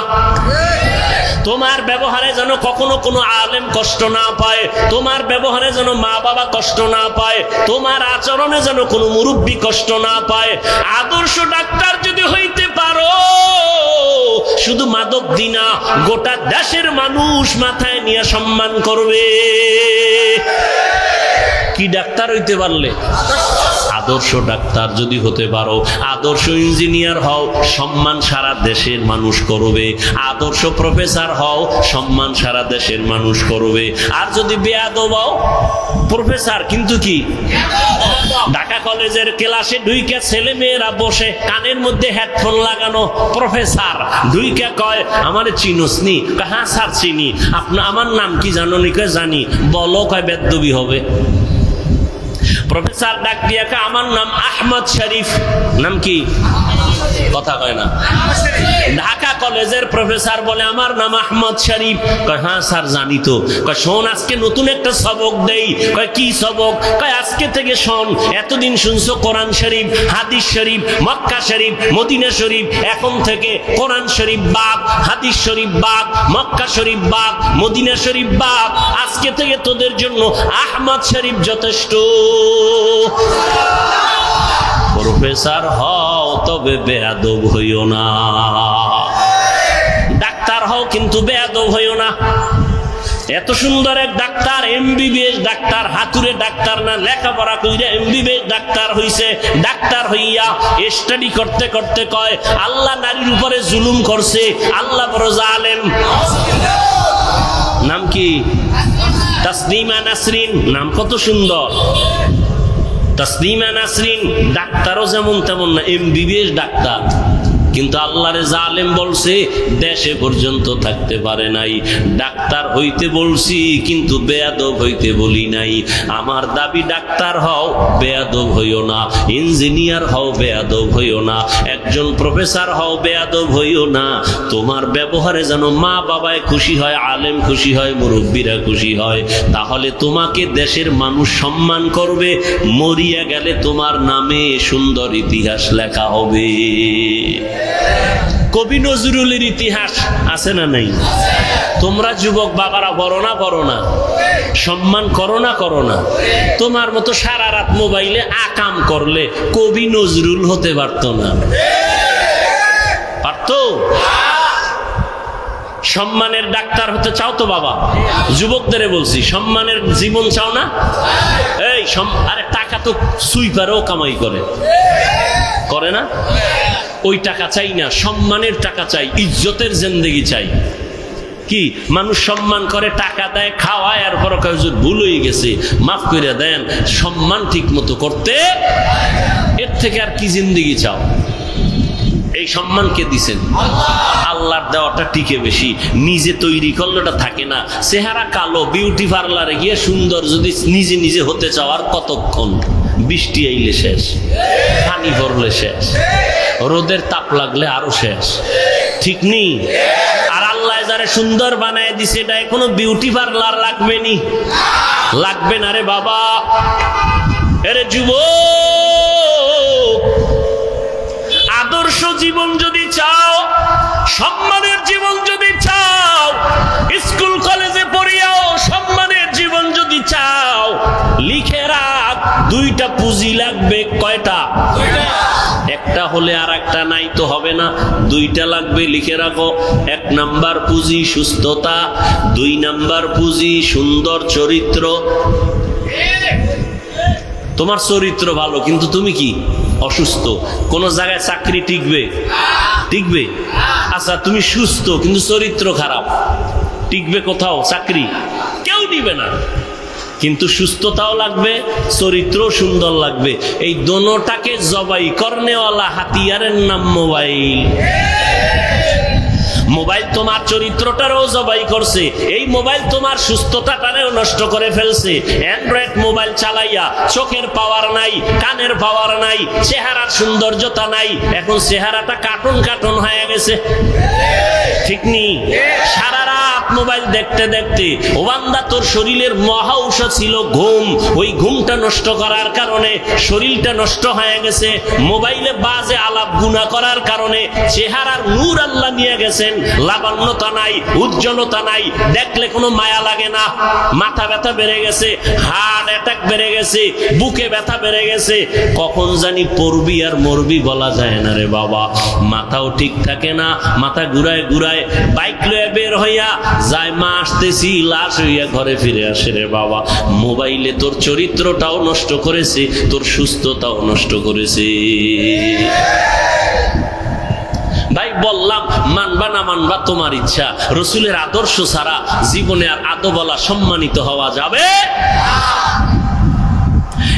তোমার ব্যবহারে যেন কখনো কোনো আলেম কষ্ট না পায়, তোমার ব্যবহারে যেন মা বাবা কষ্ট না পায়, তোমার আচরণে যেন কোনো মুরব্বী কষ্ট না পায়। আদর্শ ডাক্তার যদি হইতে পারো, শুধু মাদক দিনা, গোটা দেশের মানুষ মাথায় নিয়ে সম্মান করবে। কি ডাক্তার হইতে পারলে? আদর্শ ডাক্তার যদি হতে পারো, আদর্শ ইঞ্জিনিয়ার হও, সম্মান সারা দেশের মানুষ করবে। আদর্শ প্রফেসর হও, সম্মান সারা দেশের মানুষ করবে। আর যদি বেয়াদব হও, প্রফেসর কিন্তু কি ঢাকা কলেজের ক্লাসে ঢুইকা ছেলে মেয়েরা বসে, কানের মধ্যে হেডফোন লাগানো, প্রফেসর ঢুইকা কয়, আমারে চিনোস নি? হ্যাঁ স্যার চিনি। আমার নাম কি জানো নি? কয় জানি। বলো। কয় বেদ্যবি হবে। প্রফেসর ডাক দিয়া কয়, আমার নাম আহমদ শরীফ। নাম কি? কথা কয় না। ঢাকা কলেজের প্রফেসর বলে আমার নাম আহমদ শরীফ। কয় হ্যাঁ স্যার জানি তো। কয় শোন আজকে নতুন একটা সবক দেই। কয় কি সবক? কয় আজকে থেকে শোন, এতদিন শুনছো কোরআন শরীফ, হাদিস শরীফ, মক্কা শরীফ, মদিনা শরীফ, এখন থেকে কোরআন শরীফ বাদ, হাদিস শরীফ বাদ, মক্কা শরীফ বাদ, মদিনা শরীফ বাদ। আজকে থেকে তোদের জন্য আহমদ শরীফ যথেষ্ট। প্রফেসর হও তবে বেয়াদব হইও না, ডাক্তার হও কিন্তু বেয়াদব হইও না। এত সুন্দর এক ডাক্তার, এমবিবিএস ডাক্তার, হাতুড়ে ডাক্তার না, লেখাপড়া কইরা এমবিবিএস ডাক্তার হইছে। ডাক্তার হইয়া স্টাডি করতে করতে কয় আল্লাহ নারীর উপরে জুলুম করছে, আল্লাহ বড় জালেম। নাম কি? তাসনিমা নাসরিন। নাম কত সুন্দর, তাসনিমা নাসরিন। ডাক্তারও যেমন তেমন না, এমবিবিএস ডাক্তার, কিন্তু আল্লাহরে জালেম বলছে, দেশে পর্যন্ত থাকতে পারে নাই। ডাক্তার হইতে বলছি কিন্তু বেয়াদব হইতে বলি নাই। আমার দাবি ডাক্তার হও, বেয়াদব হইও না। ইঞ্জিনিয়ার হও, বেয়াদব হইও না। একজন প্রফেসর হও, বেয়াদব হইও না। তোমার ব্যবহারে যেন মা বাবায় খুশি হয়, আলেম খুশি হয়, মুরব্বীরা খুশি হয়। তাহলে তোমাকে দেশের মানুষ সম্মান করবে, মরিয়া গেলে তোমার নামে সুন্দর ইতিহাস লেখা হবে। কবি নজরুলের ইতিহাস আছে না নাই? তোমরা যুবক বাবারা বড় না সম্মান করো না। তোমার মতো সারা রাত মোবাইলে আকাম করলে কবি নজরুল হতে পারত না? পারত? সম্মানের ডাক্তার হতে চাও তো বাবা? যুবকদের বলছি, সম্মানের জীবন চাও না? এই আরে টাকা তো সুইপারও কামাই করে না? ওই টাকা চাই না, সম্মানের টাকা চাই, ইজ্জতের জিন্দেগি চাই। কি মানুষ সম্মান করে, টাকা দেয়, খাওয়ায়, আর পর ভুল হয়ে গেছে মাফ করে দেন, সম্মান ঠিক মতো করতে, এর থেকে আর কি জিন্দেগি চাও? এই সম্মান কে দিছেন? আল্লাহর দেওয়াটা টিকে বেশি, নিজে তৈরি করলে ওটা থাকে না। চেহারা কালো, বিউটি পার্লারে গিয়ে সুন্দর যদি নিজে হতে চাও, আর কতক্ষণ? বৃষ্টি আইলে শেষ, পানি পড়লে শেষ, রোদের তাপ লাগলে আরো শেষ, ঠিক নেই? আর আল্লাহ যারা সুন্দর বানায় দিছে, এটা কোনো বিউটি পার্লার লাগবে না রে বাবা। আরে যুবক, আদর্শ জীবন যদি চাও, সম্মানের জীবন যদি চাও, স্কুল কলেজে পড়িয়াও সম্মানের জীবন যদি চাও, লিখে রাখ, দুইটা পুঁজি লাগবে। কয়টা? একটা হলে আর একটা নাই তো হবে না, দুইটা লাগবে, লিখে রাখো। 1 নাম্বার পুঁজি সুস্থতা, 2 নাম্বার পুঁজি সুন্দর চরিত্র। তোমার চরিত্র ভালো কিন্তু তুমি কি অসুস্থ, কোন জায়গায় চাকরি টিকবে? আচ্ছা তুমি সুস্থ কিন্তু চরিত্র খারাপ, টিকবে কোথাও চাকরি? কেউ দিবে না। কিন্তু সুস্থতাও লাগবে, চরিত্রও সুন্দর লাগবে। এই দোনোটাকে জবাই করনেওয়ালা হাতিয়ারের নাম মোবাইল। মোবাইল তোমার চরিত্রটারও জবাই করছে, এই মোবাইল তোমার সুস্থতাটারেও নষ্ট করে ফেলছে। অ্যান্ড্রয়েড মোবাইল চালাইয়া চোখের পাওয়ার নাই, কানের পাওয়ার নাই, চেহারার সৌন্দর্যতা নাই, এখন চেহারাটা কার্টুন হয়ে গেছে, ঠিক নেই? সারা রাত মোবাইল দেখতে দেখতে ও বান্দা, তোর শরীরের মহা ঔষধ ছিল ঘুম, ওই ঘুমটা নষ্ট করার কারণে শরীরটা নষ্ট হয়ে গেছে। মোবাইলে বাজে আলাপ গুনাহ করার কারণে চেহারার নূর আল্লাহ নিয়ে গেছেন, লাবণ্যতা নাই, উজ্জ্বলতা নাই, দেখলে কোনো মায়া লাগে না। মাথা ব্যথা বেড়ে গেছে, হার্ট অ্যাটাক বেড়ে গেছে, বুকে ব্যথা বেড়ে গেছে, কখন জানি পড়বি আর মরবি বলা যায় না রে বাবা। মাথাও ঠিক থাকে না, মাথা ঘুরায় বাইক লয়ে বের হইয়া যায়, মা আসতেছি, লাশ হইয়া ঘরে ফিরে আসে রে বাবা। মোবাইলে তোর চরিত্রটাও নষ্ট করেছে, তোর সুস্থতাও নষ্ট করেছে। ভাই বললাম, মানবা না মানবা তোমার ইচ্ছা, রসুলের আদর্শ ছাড়া জীবনে আর আদবলা সম্মানিত হওয়া যাবে।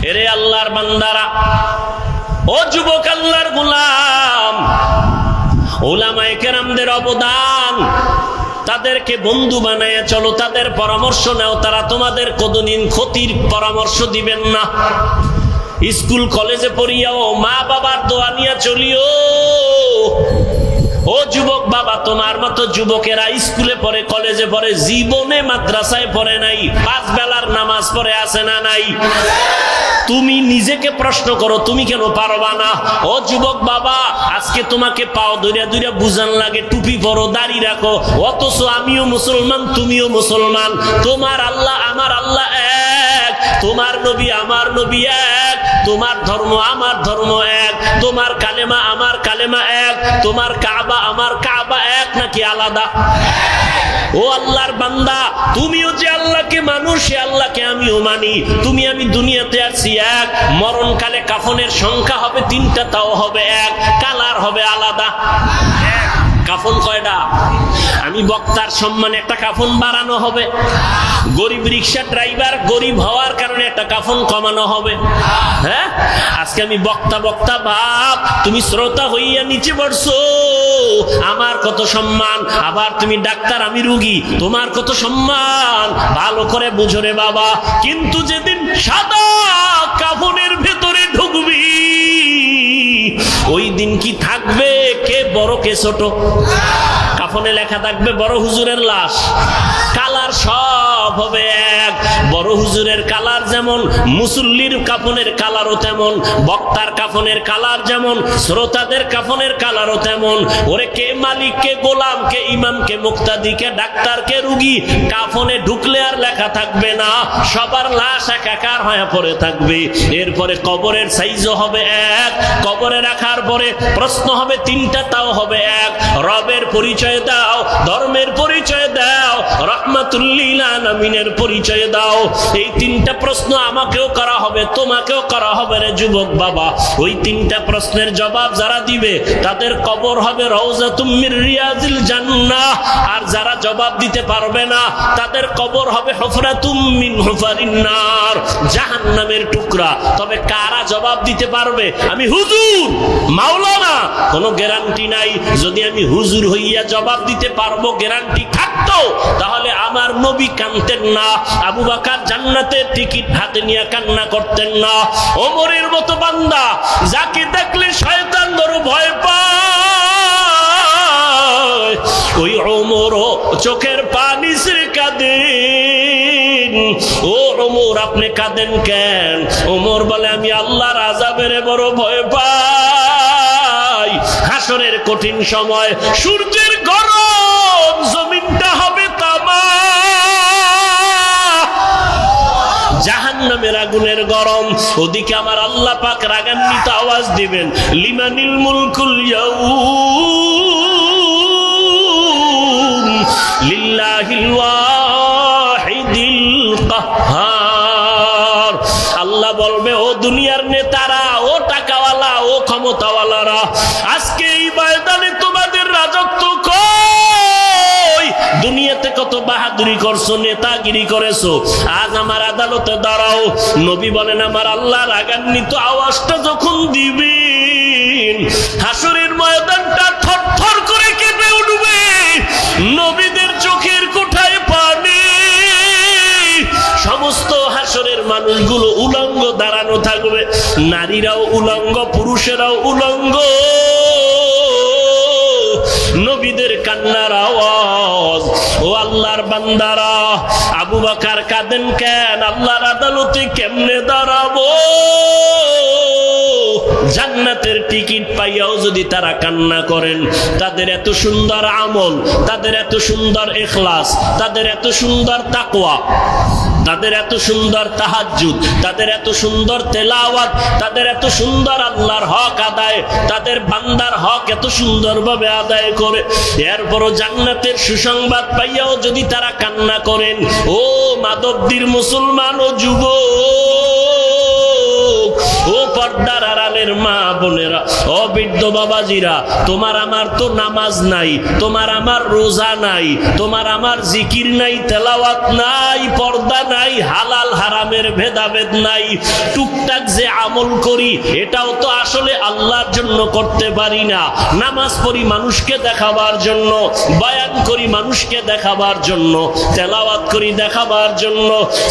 এরে আল্লাহর বান্দারা, ও যুবক আল্লাহর গোলাম, উলামায়ে কেরামদের অবদান, তাদেরকে বন্ধু বানায় চলো, তাদের পরামর্শ নাও, তারা তোমাদের কোনদিন ক্ষতির পরামর্শ দিবেন না। স্কুল কলেজে পড়িয়াও মা বাবার দোয়া নিয়ে চলিও। ও যুবক বাবা, তোমার মতো যুবকেরা স্কুলে পড়ে, কলেজে পড়ে, জীবনে মাদ্রাসায় পড়ে নাই, 5 বেলার নামাজ পড়ে আছে না নাই? তুমি নিজেকে প্রশ্ন করো, তুমি কেন পারবা না? ও যুবক বাবা, আজকে তোমাকে পাও ধরিয়া ধরিয়া বুঝান লাগে টুপি পরো, দাড়ি রাখো, অথচ আমিও মুসলমান, তুমিও মুসলমান। তোমার আল্লাহ আমার আল্লাহ এক, তোমার নবী আমার নবী এক, তোমার ধর্ম আমার ধর্ম এক, তোমার কালেমা আমার কালেমা এক, তোমার কাবা আমার কাবা এক, নাকি আলাদা? ও আল্লাহর বান্দা, তুমিও যে আল্লাহকে মানো, সে আল্লাহকে আমিও মানি। তুমি আমি দুনিয়াতে আসছি এক, মরণকালে কাফনের সংখ্যা হবে 3টা, তাও হবে এক, কালার হবে আলাদা। কাফন কয়টা? আমি বক্তার সম্মানে একটা কাফন বাড়ানো হবে, গরিব রিক্সা ড্রাইভার গরিব হওয়ার কারণে একটা কাফন কমানো হবে। হ্যাঁ, আজকে আমি বক্তা ভাব, তুমি শ্রোতা হইয়া নিচে পড়ছো, আমার কত সম্মান। আবার তুমি ডাক্তার, আমি রুগী, তোমার কত সম্মান। ভালো করে বুঝো রে বাবা। কিন্তু যেদিন সাদা কাফনের ভেতরে ঢুকবি, ওই দিন কি থাকবে কে বড় কে ছোট? কাফনে লেখা থাকবে বড় হুজুরের লাশ, কালার সব হবে এক। বড় হুজুরের কালার যেমন, মুসল্লির কাফনের কালারও তেমন, বক্তার কাফনের কালার যেমন, শ্রোতাদের কাফনের কালারও তেমন। ওরে কে মালিক, কে গোলাম, কে ইমাম, কে মুক্তাদি, কে ডাক্তার, কে রুগী, কাফনে ঢুকলে আর লেখা থাকবে না, সবার লাশ একাকার হয়ে পড়ে থাকবে। এরপরে কবরের সাইজও হবে এক, কবরে রাখার পরে প্রশ্ন হবে 3টা, তাও হবে এক। রবের পরিচয় দাও, ধর্মের পরিচয় দাও, রাহমাতুল্লিল আলামিনের পরিচয় দাও। এই 3টা প্রশ্ন আমাকেও করা হবে, তোমাকেও করা হবে রে যুবক বাবা। ওই 3টা প্রশ্নের জবাব যারা দিবে তাদের কবর হবে রওজাতুম মির রিয়াজিল জান্নাহ, আর যারা জবাব দিতে পারবে না তাদের কবর হবে হুফরাতুম মিন হুফারিন নার, জাহান্নামের টুকরা। তবে কারা জবাব দিতে পারবে? আমি হুজুর, মাওলানা, কোনো গ্যারান্টি নাই। যদি আমি হুজুর হইয়া জবাব দিতে পারবো, গ্যারান্টি থাকতো, তাহলে আমার নবী কাঁদতেন না, আবু বকর জান্নাতের টিকিট হাতে নিয়ে কান্না করতেন না। ওমরের মতো বান্দা যাকে দেখলে শয়তান বড় ভয় পায়, ওই ওমরও চোখের পানি ছেড়ে কাঁদেন। ও ওমর, আপনি কাঁদেন কেন? ওমর বলে, আমি আল্লাহর আযাবের বড় ভয় পাই। হাসরের কঠিন সময় সূর্যের গরম, জমিনটা হবে তামা, জাহান্নামের আগুনের গরম। ওদিকে আমার আল্লাহ পাক রাগান্বিত আওয়াজ দিবেন, লিমানিল মুলকুল ইয়াউম লিল্লাহিল ওয়াহিদিল কাহ্হার। আল্লাহ বলবে, ও দুনিয়ার নেতারা, ও টাকাওয়ালা, ও ক্ষমতাওয়ালারা, আজকে এই ময়দানে তোমাদের রাজত্ব কই? দুনিয়াতে কত বাহাদুরি করছো, নেতাগিরি করেছো, আজ আমার আদালতে দাঁড়াও। নবী বলেন, আমার আল্লাহ রাগান্বিত আওয়াজটা যখন দিবেন, হাসরের ময়দানটা থরথর করে কেঁপে উঠবে, নবীদের চোখের কোঠায় পানি, সমস্ত হাসরের মানুষগুলো উলঙ্গ দাঁড়ানো থাকবে, নারীরাও উলঙ্গ, পুরুষেরাও উলঙ্গ। নবীদের কান্নার আওয়াজ। ও আল্লাহর বান্দারা, আবু বকর কাঁদেন কেন? আল্লাহর আদালতে কেমনে দাঁড়াবো? জান্নাতের টিকিট পাইয়াও যদি তারা কান্না করেন, তাদের এত সুন্দর আমল, তাদের এত সুন্দর ইখলাস, তাদের এত সুন্দর তাকওয়া, তাদের এত সুন্দর তাহাজ্জুদ, তাদের এত সুন্দর তেলাওয়াত, তাদের এত সুন্দর আল্লাহর হক আদায়, তাদের বান্দার হক এত সুন্দরভাবে আদায় করে, এরপরও জান্নাতের সুসংবাদ পাইয়াও যদি তারা কান্না করেন, ও মাদবদীর মুসলমান ও যুবক, ও পর্দার আড়ালের মা বোনেরা, ও বৃদ্ধ বাবাজিরা, তোমার আমার তো নামাজ নাই, তোমার আমার রোজা নাই, তোমার আমার জিকির নাই, তেলাওয়াত নাই, পর্দা নাই, হালাল হারামের ভেদাভেদ নাই। টুকটাক যে আমল করি, এটাও তো আসলে আল্লাহর জন্য করতে পারি না। নামাজ পড়ি মানুষকে দেখাবার জন্য, বয়ান করি মানুষকে দেখাবার জন্য, তেলাওয়াত করি দেখাবার জন্য।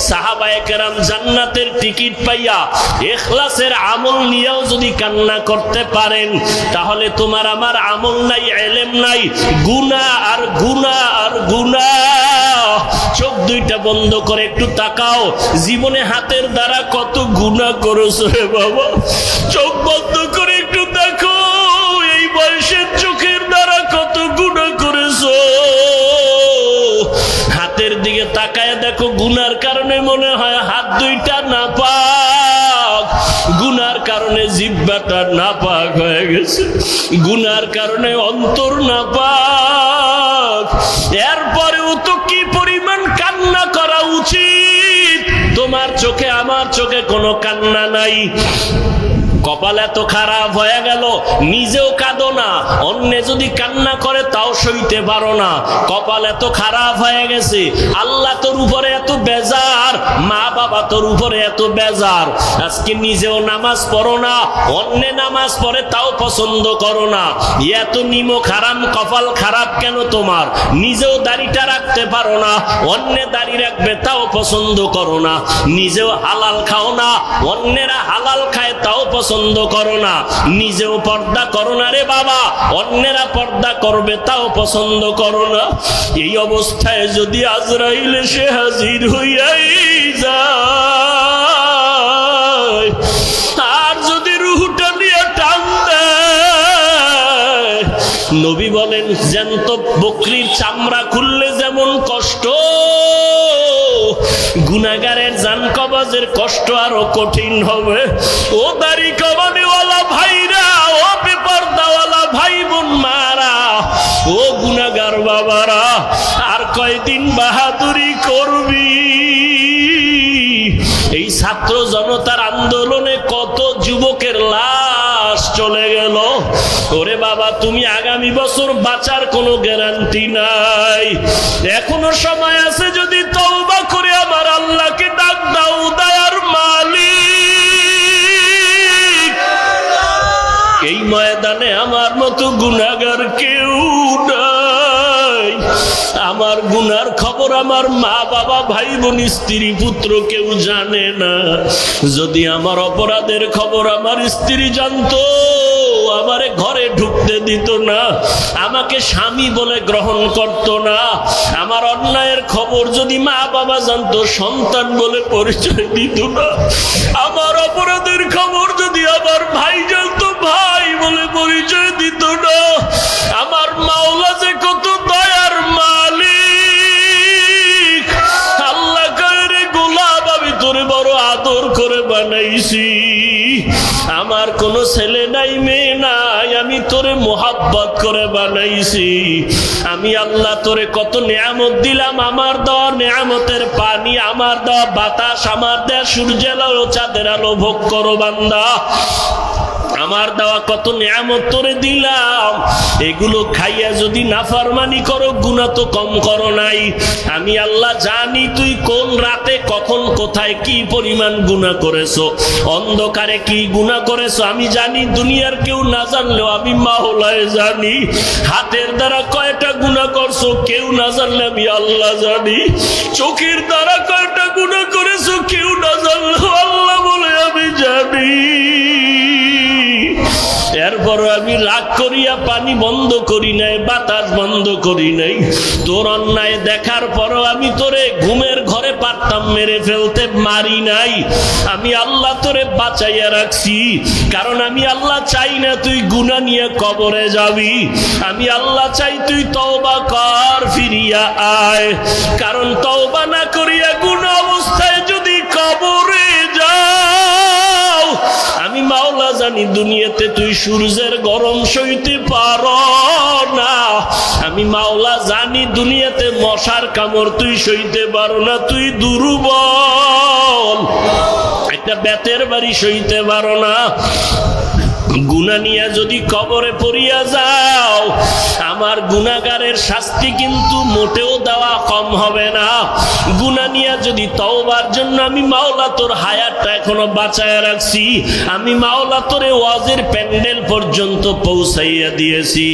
সাহাবায়ে কেরাম জান্নাতের টিকিট পাইয়া ইখলাসের আমল নিয়েও যদি কান্না করতে পারেন, তাহলে তোমার আমার আমল নাই, ইলম নাই, গুনাহ আর গুনাহ আর গুনাহ। চোখ দুইটা বন্ধ করে একটু তাকাও, জীবনে হাতের দ্বারা কত গুনাহ করেছো রে বাবা। চোখ বন্ধ করে একটু দেখো, এই বয়সের চোখের দ্বারা কত গুনাহ করেছো। হাতের দিকে তাকায় দেখো, গুনার কারণে মনে হয় হাত দুইটা নাপাক, গুনার কারণে জিহ্বাটা নাপাক হয়ে গেছে, গুনার কারণে অন্তর নাপাক। এরপরেও তো কি পরিমাণ কান্না করা উচিত। তোমার চোখে আমার চোখে কোনো কান্না নাই। কপাল এত খারাপ হয়ে গেল, নিজেও কাঁদো না, অন্য যদি কান্না করে তাও সইতে পারো না। কপাল এত খারাপ হয়ে গেছে, আল্লাহ তোর উপরে এত বেজার, মা বাবা তোর উপরে এত বেজার। আজকে নিজেও নামাজ পড়ো না, অন্য নামাজ পড়ে তাও পছন্দ করো না। এত নিমক হারাম কপাল খারাপ কেন তোমার? নিজেও দাড়িটা রাখতে পারো না, অন্য দাড়ি রাখবে তাও পছন্দ করো না। নিজেও হালাল খাও না, অন্যেরা হালাল খায় তাও পছন্দ করো না। নিজেও পর্দা করো না রে বাবা, অন্যেরা পর্দা করবে তাও পছন্দ করো না। এই অবস্থায় যদি আজরাইল এসে হাজির হইয়াই যায়, আর যদি রূহটা নিয়ে টান দেয়, নবী বলেন জ্যান্ত বকরির চামড়া খুললে যেমন কষ্ট, গুনাহগারের জান কবজের কষ্ট আরো কঠিন হবে। ও দাড়ি কামানেওয়ালা ভাইরা, ও বেপরদাওয়ালা ভাই বোন মারা, ও গুনাহগার বাবারা, আর কয়দিন বাহাদুরি করবি? এই ছাত্র জনতার আন্দোলনে কত যুবকের লাশ চলে গেল। ওরে বাবা, তুমি আগামী বছর বাঁচার কোনো গ্যারান্টি নাই। এখনো সময় আছে, যদি তওবা করে আমার আল্লাহকে ডাক দাও, দয়ার মালিক। এই ময়দানে আমার মতো গুনাহগার কেউ নাই। আমার গুনার খবর আমার মা বাবা ভাই বোন স্ত্রী পুত্র কেউ জানে না। যদি আমার অপরাধের খবর আমার স্ত্রী জানতো, আমারে ঘরে ঢুকতে দিত না, আমাকে স্বামী বলে গ্রহণ করত না। আমার অন্যায়ের খবর যদি মা বাবা জানতো, সন্তান বলে পরিচয় দিত না। আমার অপরাধের খবর যদি আমার ভাই জানতো, ভাই বলে পরিচয় দিত না। আমার মাওলা যে কত দয়ার মালিক। আল্লাহ কয়ে গোলাম, আমি তোরে বড় আদর করে বানাইছি। আমার কোনো ছেলে নাই, মেয়ে নাই, আমি তোরে মোহাব্বত করে বানাইছি। আমি আল্লাহ তোরে কত নিয়ামত দিলাম। আমার দেওয়া নিয়ামতের পানি, আমার দেওয়া বাতাস, আমার দেওয়া সূর্যের আলো চাঁদের আলো ভোগ করো বান্দা। আমার দেওয়া কত নিয়ামত তোরে দিলাম, এগুলো খাইয়া যদি নাফরমানি করো, গুনাহ তো কম করো নাই। আমি আল্লাহ জানি তুই কোন রাতে কখন কোথায় কি পরিমাণ গুনাহ করেছো, অন্ধকারে কি গুনাহ করেছো আমি জানি। দুনিয়ার কেউ না জানলেও আমি মাওলায় জানি। হাতের দ্বারা কয়টা গুনাহ করছো কেউ না জানলে আমি আল্লাহ জানি। চোখের দ্বারা কয়টা গুনাহ করেছো কেউ না জানলেও আল্লাহ বলে আমি জানি। এরপর আমি রাগ করিয়া পানি বন্ধ করি নাই, বাতাস বন্ধ করি নাই। তোর অন্যায় দেখার পরও আমি তোরে ঘুমের ঘরে পারতাম মেরে ফেলতে, মারি নাই। আমি আল্লাহ তোরে বাঁচাইয়া রাখছি, কারণ আমি আল্লাহ চাই না তুই গুনাহ নিয়ে কবরে যাবি। আমি আল্লাহ চাই তুই তওবা কর, ফিরিয়া আয়। কারণ তওবা না করিয়া গুনাহ অবস্থায় যদি কবরে যাও, আমি মাওলা জানি দুনিয়াতে তুই সূর্যের গরম সইতে পারো না। আমি মাওলা জানি দুনিয়াতে মশার কামড় তুই সইতে পারো না, তুই দুর্বল। একটা বেতের বাড়ি সইতে পারো না। গুনাহ নিয়ে যদি কবরে পড়িয়া যাও, আমার গুনাহগারের শাস্তি কিন্তু মোটেও দেওয়া কম হবে না। গুনাহ নিয়ে যদি তওবার জন্য আমি মাওলা তোর হায়াতটা এখনো বাঁচায় রাখছি, আমি মাওলা তোরে ওয়াজের প্যান্ডেল পর্যন্ত পৌঁছাইয়া দিয়েছি,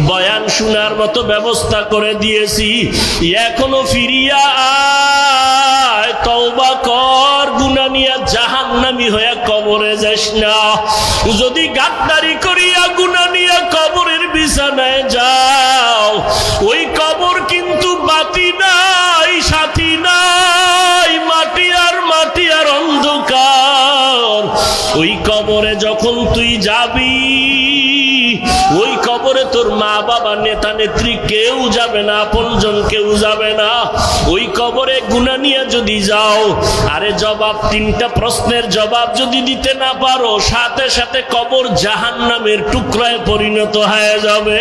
বয়ান শোনার মতো ব্যবস্থা করে দিয়েছি। এখনো ফিরিয়া আয়, তওবা কর, গুনাহ নিয়ে নিয়ে জাহান্নামী হয়ে কবরে যাস না। যদি গাদ্দারি করিয়া গুনাহ নিয়ে কবরের বিছানায় যাও, ওই কবর কিন্তু বাতি নাই, সাথী নাই, মাটি আর অন্ধকার। ওই কবরে যখন তুই যাবি, ওই কবরে তোর মা বাবা নেতা নেত্রী কেউ যাবে না, আপনজন কেউ যাবে না। ওই কবরে গুনাহ নিয়ে যদি যাও, আরে জবাব, তিনটা প্রশ্নের জবাব যদি দিতে না পারো, সাথে সাথে কবর জাহান্নামের টুকরায় পরিণত হয়ে যাবে।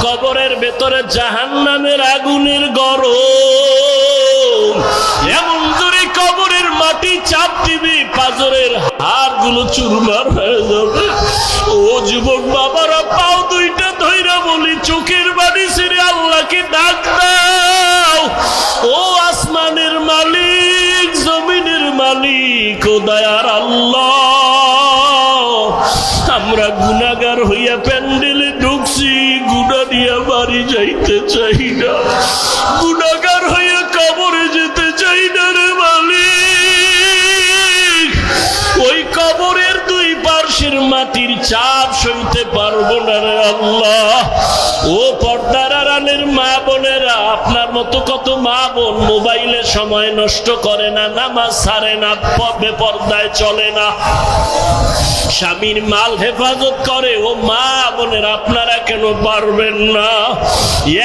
কবরের ভেতরে জাহান্নামের আগুনের গরম, এমন জোরে কবরের মাটি চাপ দিবি, পাজরের হাড়গুলো চুরমার হয়ে যাবে। ও যুবক বাবারা, পাও দুইটা ধইরা বলি, চোখের বাড়ি ছেড়ে আল্লাহকে ডাক দাও। ও আসমানের মালিক, জমিনের মালিক, ও দয়ার আল্লাহ, আমরা গুনাহগার হইয়া প্যান্ডেলে ঢুকছি, গুনাহ নিয়ে বাড়ি যাইতে চাই না, গুনাহগার হইয়া কবরে যেতে চাই না রে মালিক। ওই কবরের দুই পার্শ্বের মাটির চাপ সইতে পারবো না রে আল্লাহ। ও পর্দার আড়ালের মা বোনেরা, আপনার মতো কত মা বোন মোবাইলে সময় নষ্ট করে না, নামাজ ছাড়ে না, বেপর্দায় চলে না, স্বামীর মাল হেফাজত করে। ও মা বোনেরা, আপনারা কেন পারবেন না?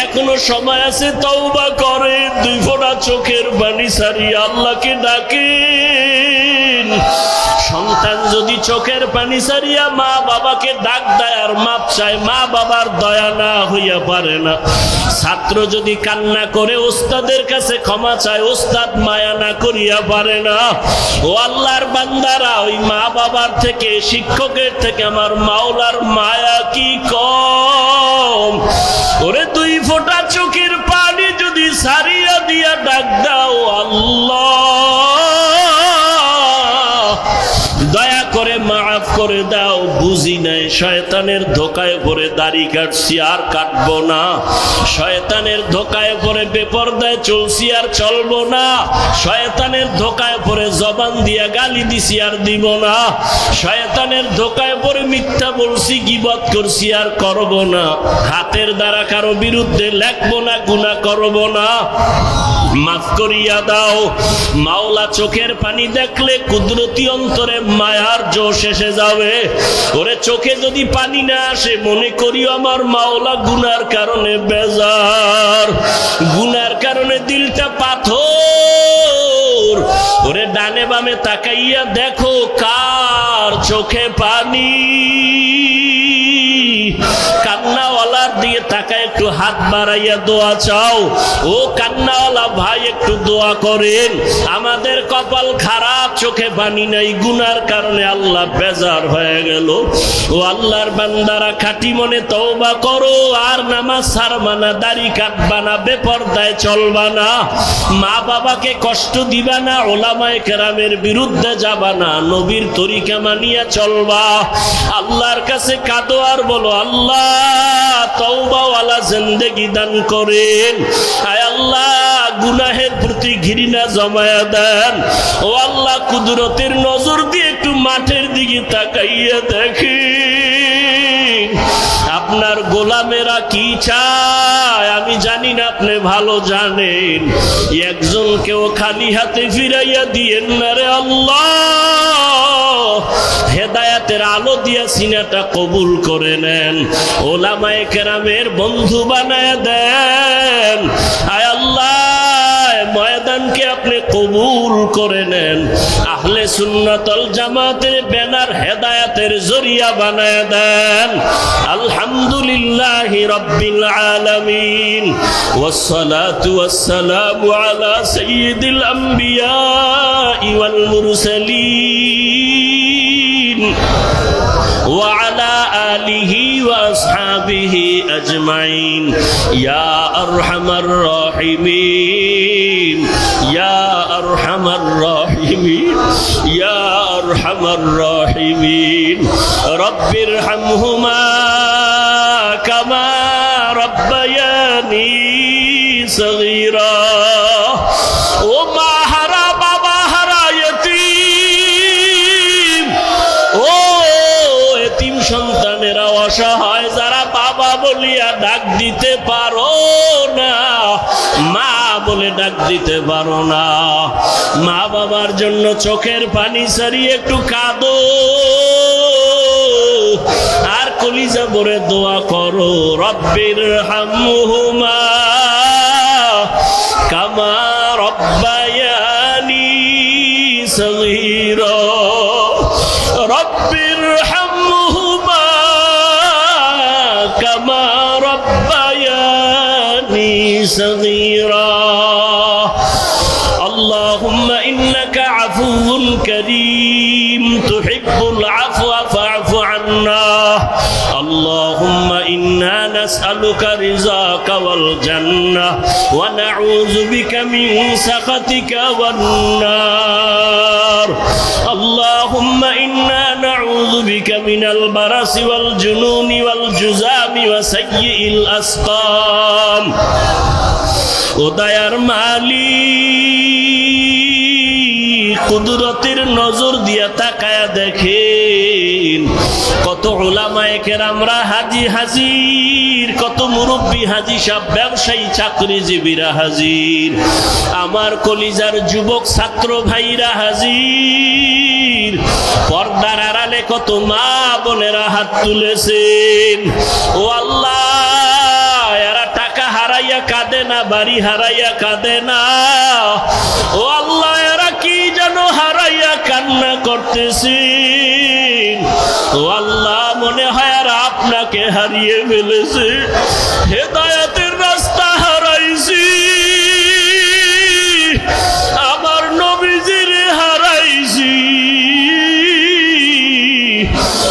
এখনো সময় আছে, তওবা করে দুই ফোঁটা চোখের পানি ছাড়িয়ে আল্লাহকে ডাকেন। সন্তান যদি চোখের পানি ছাড়িয়া মা বাবাকে ডাক দেয় আর মাপ চায়, মা বাবার দয়া না হইয়া পারে না। ছাত্র যদি কান্না করে ওস্তাদের কাছে ক্ষমা চায়, ওস্তাদ মায়া না করিয়া পারে না। ও আল্লাহর বান্দারা, ওই মা বাবার থেকে, শিক্ষকের থেকে আমার মাওলার মায়া কি কম? ওরে দুই ফোঁটা চোখের পানি যদি ছাড়িয়া দিয়া ডাক দাও, আল্লাহ দয়া করে মাফ করে দাও, বুঝি নাই, শয়তানের ধোকায় পড়ে দাড়ি কাটছি আর কাটবো না, শয়তানের ধোকায় পড়ে বেপরদায় চলছি আর চলবো না, শয়তানের ধোকায় পড়ে জবান দিয়া গালি দিছি আর দিব না, শয়তানের ধোকায় পড়ে মিথ্যা বলছি, গীবত করছি আর করব না, হাতের দ্বারা কারো বিরুদ্ধে লেখবো না, গুনাহ করব না, মাফ করিয়া দাও। মাওলা চোখের পানি দেখলে কুদরতি অন্তরে মায়ার জোশ এসে যাবে। ওরে চোখে যদি পানি না আসে, মনে করিও আমার মাওলা গুনার কারণে বেজার, গুনার কারণে দিলটা পাথর। ওরে ডানে বামে তাকাইয়া দেখো কার চোখে পানি। কান্নাওয়ালার দিয়ে তাকায় একটু হাত বাড়াইয়া দোয়া চাও। ও কান্নাওয়ালা ভাই, একটু দোয়া করেন। আমাদের কপাল খারাপ, চোখে পানি নাই, গুনার কারণে আল্লাহ বেজার হয়ে গেল। ও আল্লাহর বান্দারা, খাঁটি মনে তওবা করো, আর নামাজ ছাড়বা না, দাড়ি কাটবা না, বেপরদায় চলবা না, মা বাবাকে কষ্ট দিবা না, ওলামায়ে কেরামের বিরুদ্ধে যাবা না, নবীর তরিকা মানিয়া চলবা। আল্লাহর কাছে কাঁদো আর বলো, আল্লাহ তওবাওয়ালা জিন্দেগি দান করেন। আয় আল্লাহ, গুনাহের প্রতি ঘৃণা জমায়া দেন। ও আল্লাহ, কুদরতের নজর দিয়ে একটু মাঠের দিকে তাকাইয়া দেখেন, আপনার গোলামেরা কি চায় আমি জানি না, আপনি ভালো জানেন। একজনকেও খালি হাতে ফিরাইয়া দিয়েন না রে আল্লাহ। হেদায়াতের আলো দিয়া সিনাটা কবুল করে নেন, ওলামায়ে কেরামের বন্ধু বানায় দেন। আয় আল্লাহ, ময়দানকে আপনি কবুল করে নেন, আহলে সুন্নাত ওয়াল জামাতের ব্যানার হেদায়াতের জরিয়া বানায় দেন। আলহামদুলিল্লাহি রাব্বিল আলামিন, ওয়াসসালাতু ওয়াসসালামু আলা সাইয়্যিদিল আম্বিয়া ওয়াল মুরসালিন ওয়া আলা আলিহি ওয়া আসহাবিহি আজমাইন। ইয়া আরহামার রাহিমিন, ইয়া আরহামার রাহিমিন, ইয়া আরহামার রাহিমিন। রব্বিরহামহুমা কামা রব্বায়ানি সগীরা। ও মা হারা, বাবা হারা, ইয়তীম সন্তানেরা অসহায়, যারা বাবা বলিয়া ডাক দিতে পারো না, মা বলে ডাক দিতে পারো না, মা বাবার জন্য চোখের পানি ছাড়িয়ে একটু কাঁদো আর কলিজা ভরে দোয়া করো, রব্বির হামহুমা কামা রব্বায়ানি সগীরা, রব্বির হামহুমা কামা রব্বায়ানি সগীরা। اللهم إنك عفو كريم تحب العفو فاعف عنا. اللهم إنا نسألك رضاك والجنة ونعوذ بك من سخطك والنار. اللهم إنا نعوذ بك من البرص والجنون والجذام وسيء الأسقام. ও দয়ার মালিক, কুদরতের নজর দিয়া তাকায়া দেখেন কত উলামায়ে কেরামরা হাজি হাজির, কত মুরব্বী হাজি সাহেব, ব্যবসায়ী চাকরিজীবীরা হাজির, আমার কলিজার যুবক ছাত্র ভাইরা হাজির, পর্দার আড়ালে কত মা বোনেরা হাত তুলেছেন। ও আল্লাহ, এরা টাকা হারাইয়া কাঁদে না, বাড়ি হারাইয়া কাঁদে না, ও আল্লাহ এরা কি যেন হারাইয়া কান্না করতেছেন। ও আল্লাহ, মনে হয় আর আপনাকে হারিয়ে ফেলেছে, হেদায়েতের রাস্তা হারাইছি, আমার নবীজির হারাইছি।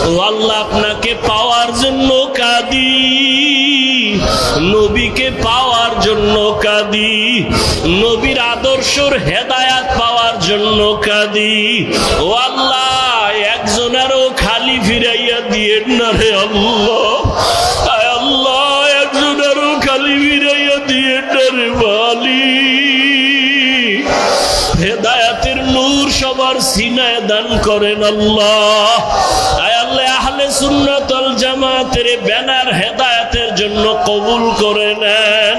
ও আল্লাহ, আপনাকে পাওয়ার জন্য কাঁদি, নবীকে পাওয়ার জন্য কাঁদি, নবীর আদর্শর হেদায়াত পাওয়ার জন্য কাঁদি। ও আল্লাহ, একজনেরও খালি ফিরাইয়া দিয়েন না রে আল্লাহ, আয় আল্লাহ, একজনেরও খালি ফিরাইয়া দিয়েন না রে মালিক। হেদায়াতের নূর সবার সিনায় দান করেন আল্লাহ। আয় আল্লাহ, আহলে সুন্নাত ওয়াল জামাতের ব্যানার হেদায়াতের জন্য কবুল করে নেন।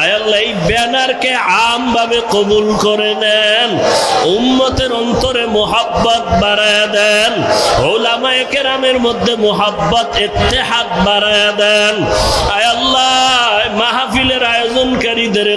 আয় আল্লাহ, এই ব্যানারকে আমভাবে কবুল করে নেন, উম্মতের অন্তরে মুহাব্বত বাড়ায়া দেন, উলামায়ে কেরামের মধ্যে মুহাব্বত ইত্তেহাদ বাড়ায়া দেন। আয় আল্লাহ, মাহফিলের আয়োজনকারীদের